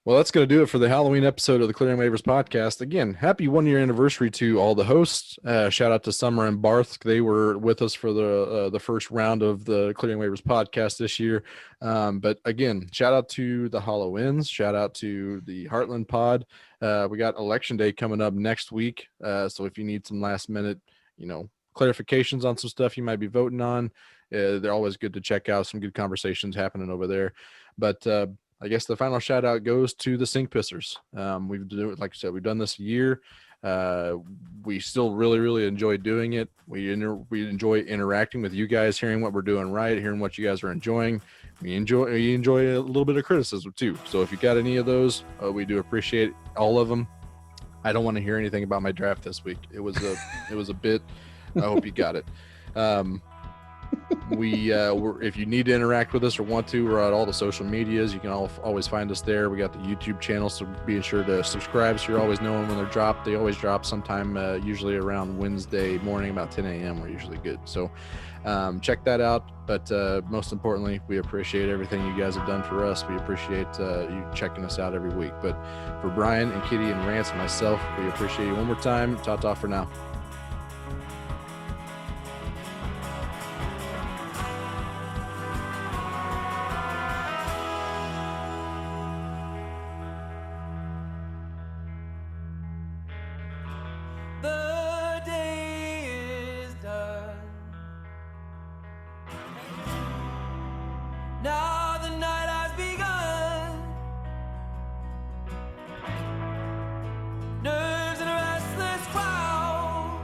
Well, that's going to do it for the Halloween episode of the Clearing Waivers podcast. Again, happy 1-year anniversary to all the hosts. Shout out to Summer and Barth. They were with us for the first round of the Clearing Waivers podcast this year. But again, shout out to the Hallowins. Shout out to the Heartland pod. We got Election Day coming up next week. So if you need some last minute, clarifications on some stuff you might be voting on, they're always good to check out. Some good conversations happening over there. But I guess the final shout out goes to the Sink Pissers. Like I said, we've done this a year. We still really, really enjoy doing it. We enjoy interacting with you guys, hearing what we're doing right, hearing what you guys are enjoying. We enjoy a little bit of criticism too. So if you got any of those, we do appreciate all of them. I don't want to hear anything about my draft this week. It was a bit. I hope you got it. if you need to interact with us or want to, we're at all the social medias. You can always find us there. We got the YouTube channel, so be sure to subscribe so you're always knowing when they're dropped. They always drop sometime, usually around Wednesday morning, about 10 a.m. We're usually good. So check that out. But most importantly, we appreciate everything you guys have done for us. We appreciate you checking us out every week. But for Brian and Kitty and Rance and myself, we appreciate you one more time. Ta-ta for now. The day is done. Now the night has begun. Nerves in a restless crowd.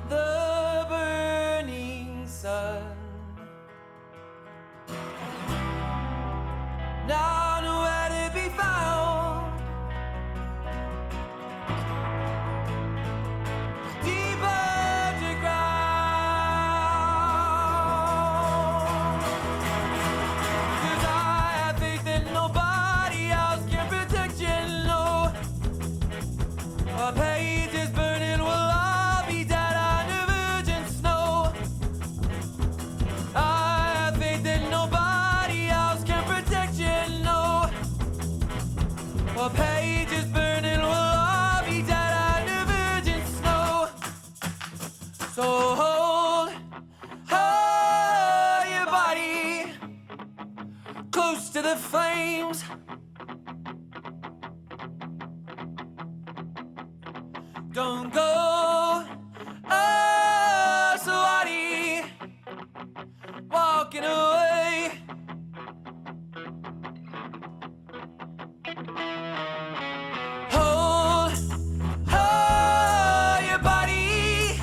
The burning sun. Now nowhere to be found. Deep underground. 'Cause I have faith that nobody else can protect you, no. Our page is burning, we'll all be dead under virgin snow. I have faith that nobody else can protect you, no. Our page is burning, we'll all be dead under virgin snow. So hold your body close to the flames. Don't go, so hardy, walking away. Hold your body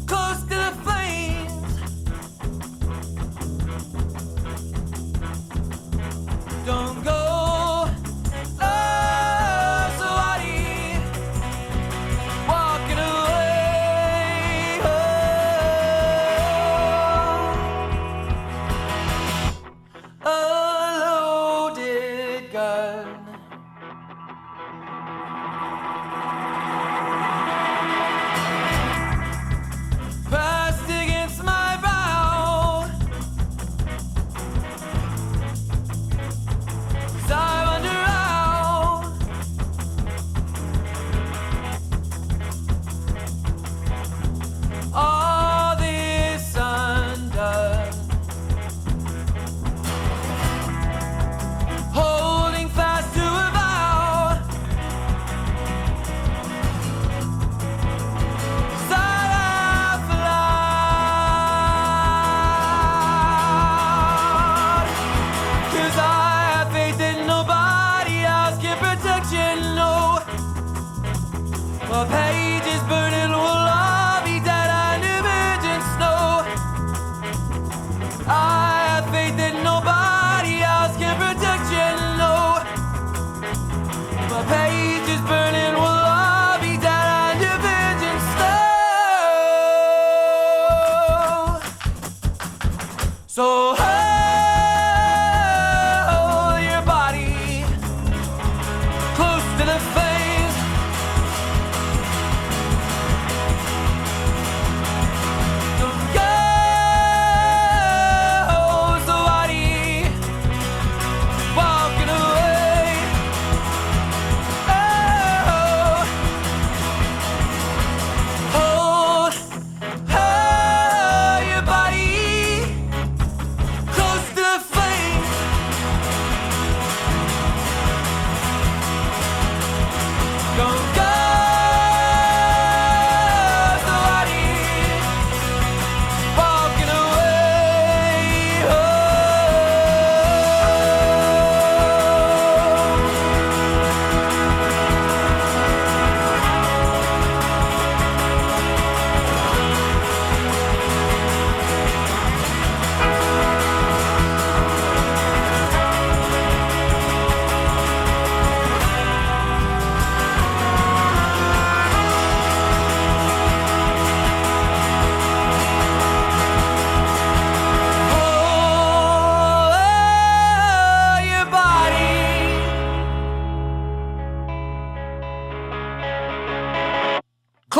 close to the flames. Don't go, so hardy, walking away.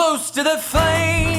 close to the flame.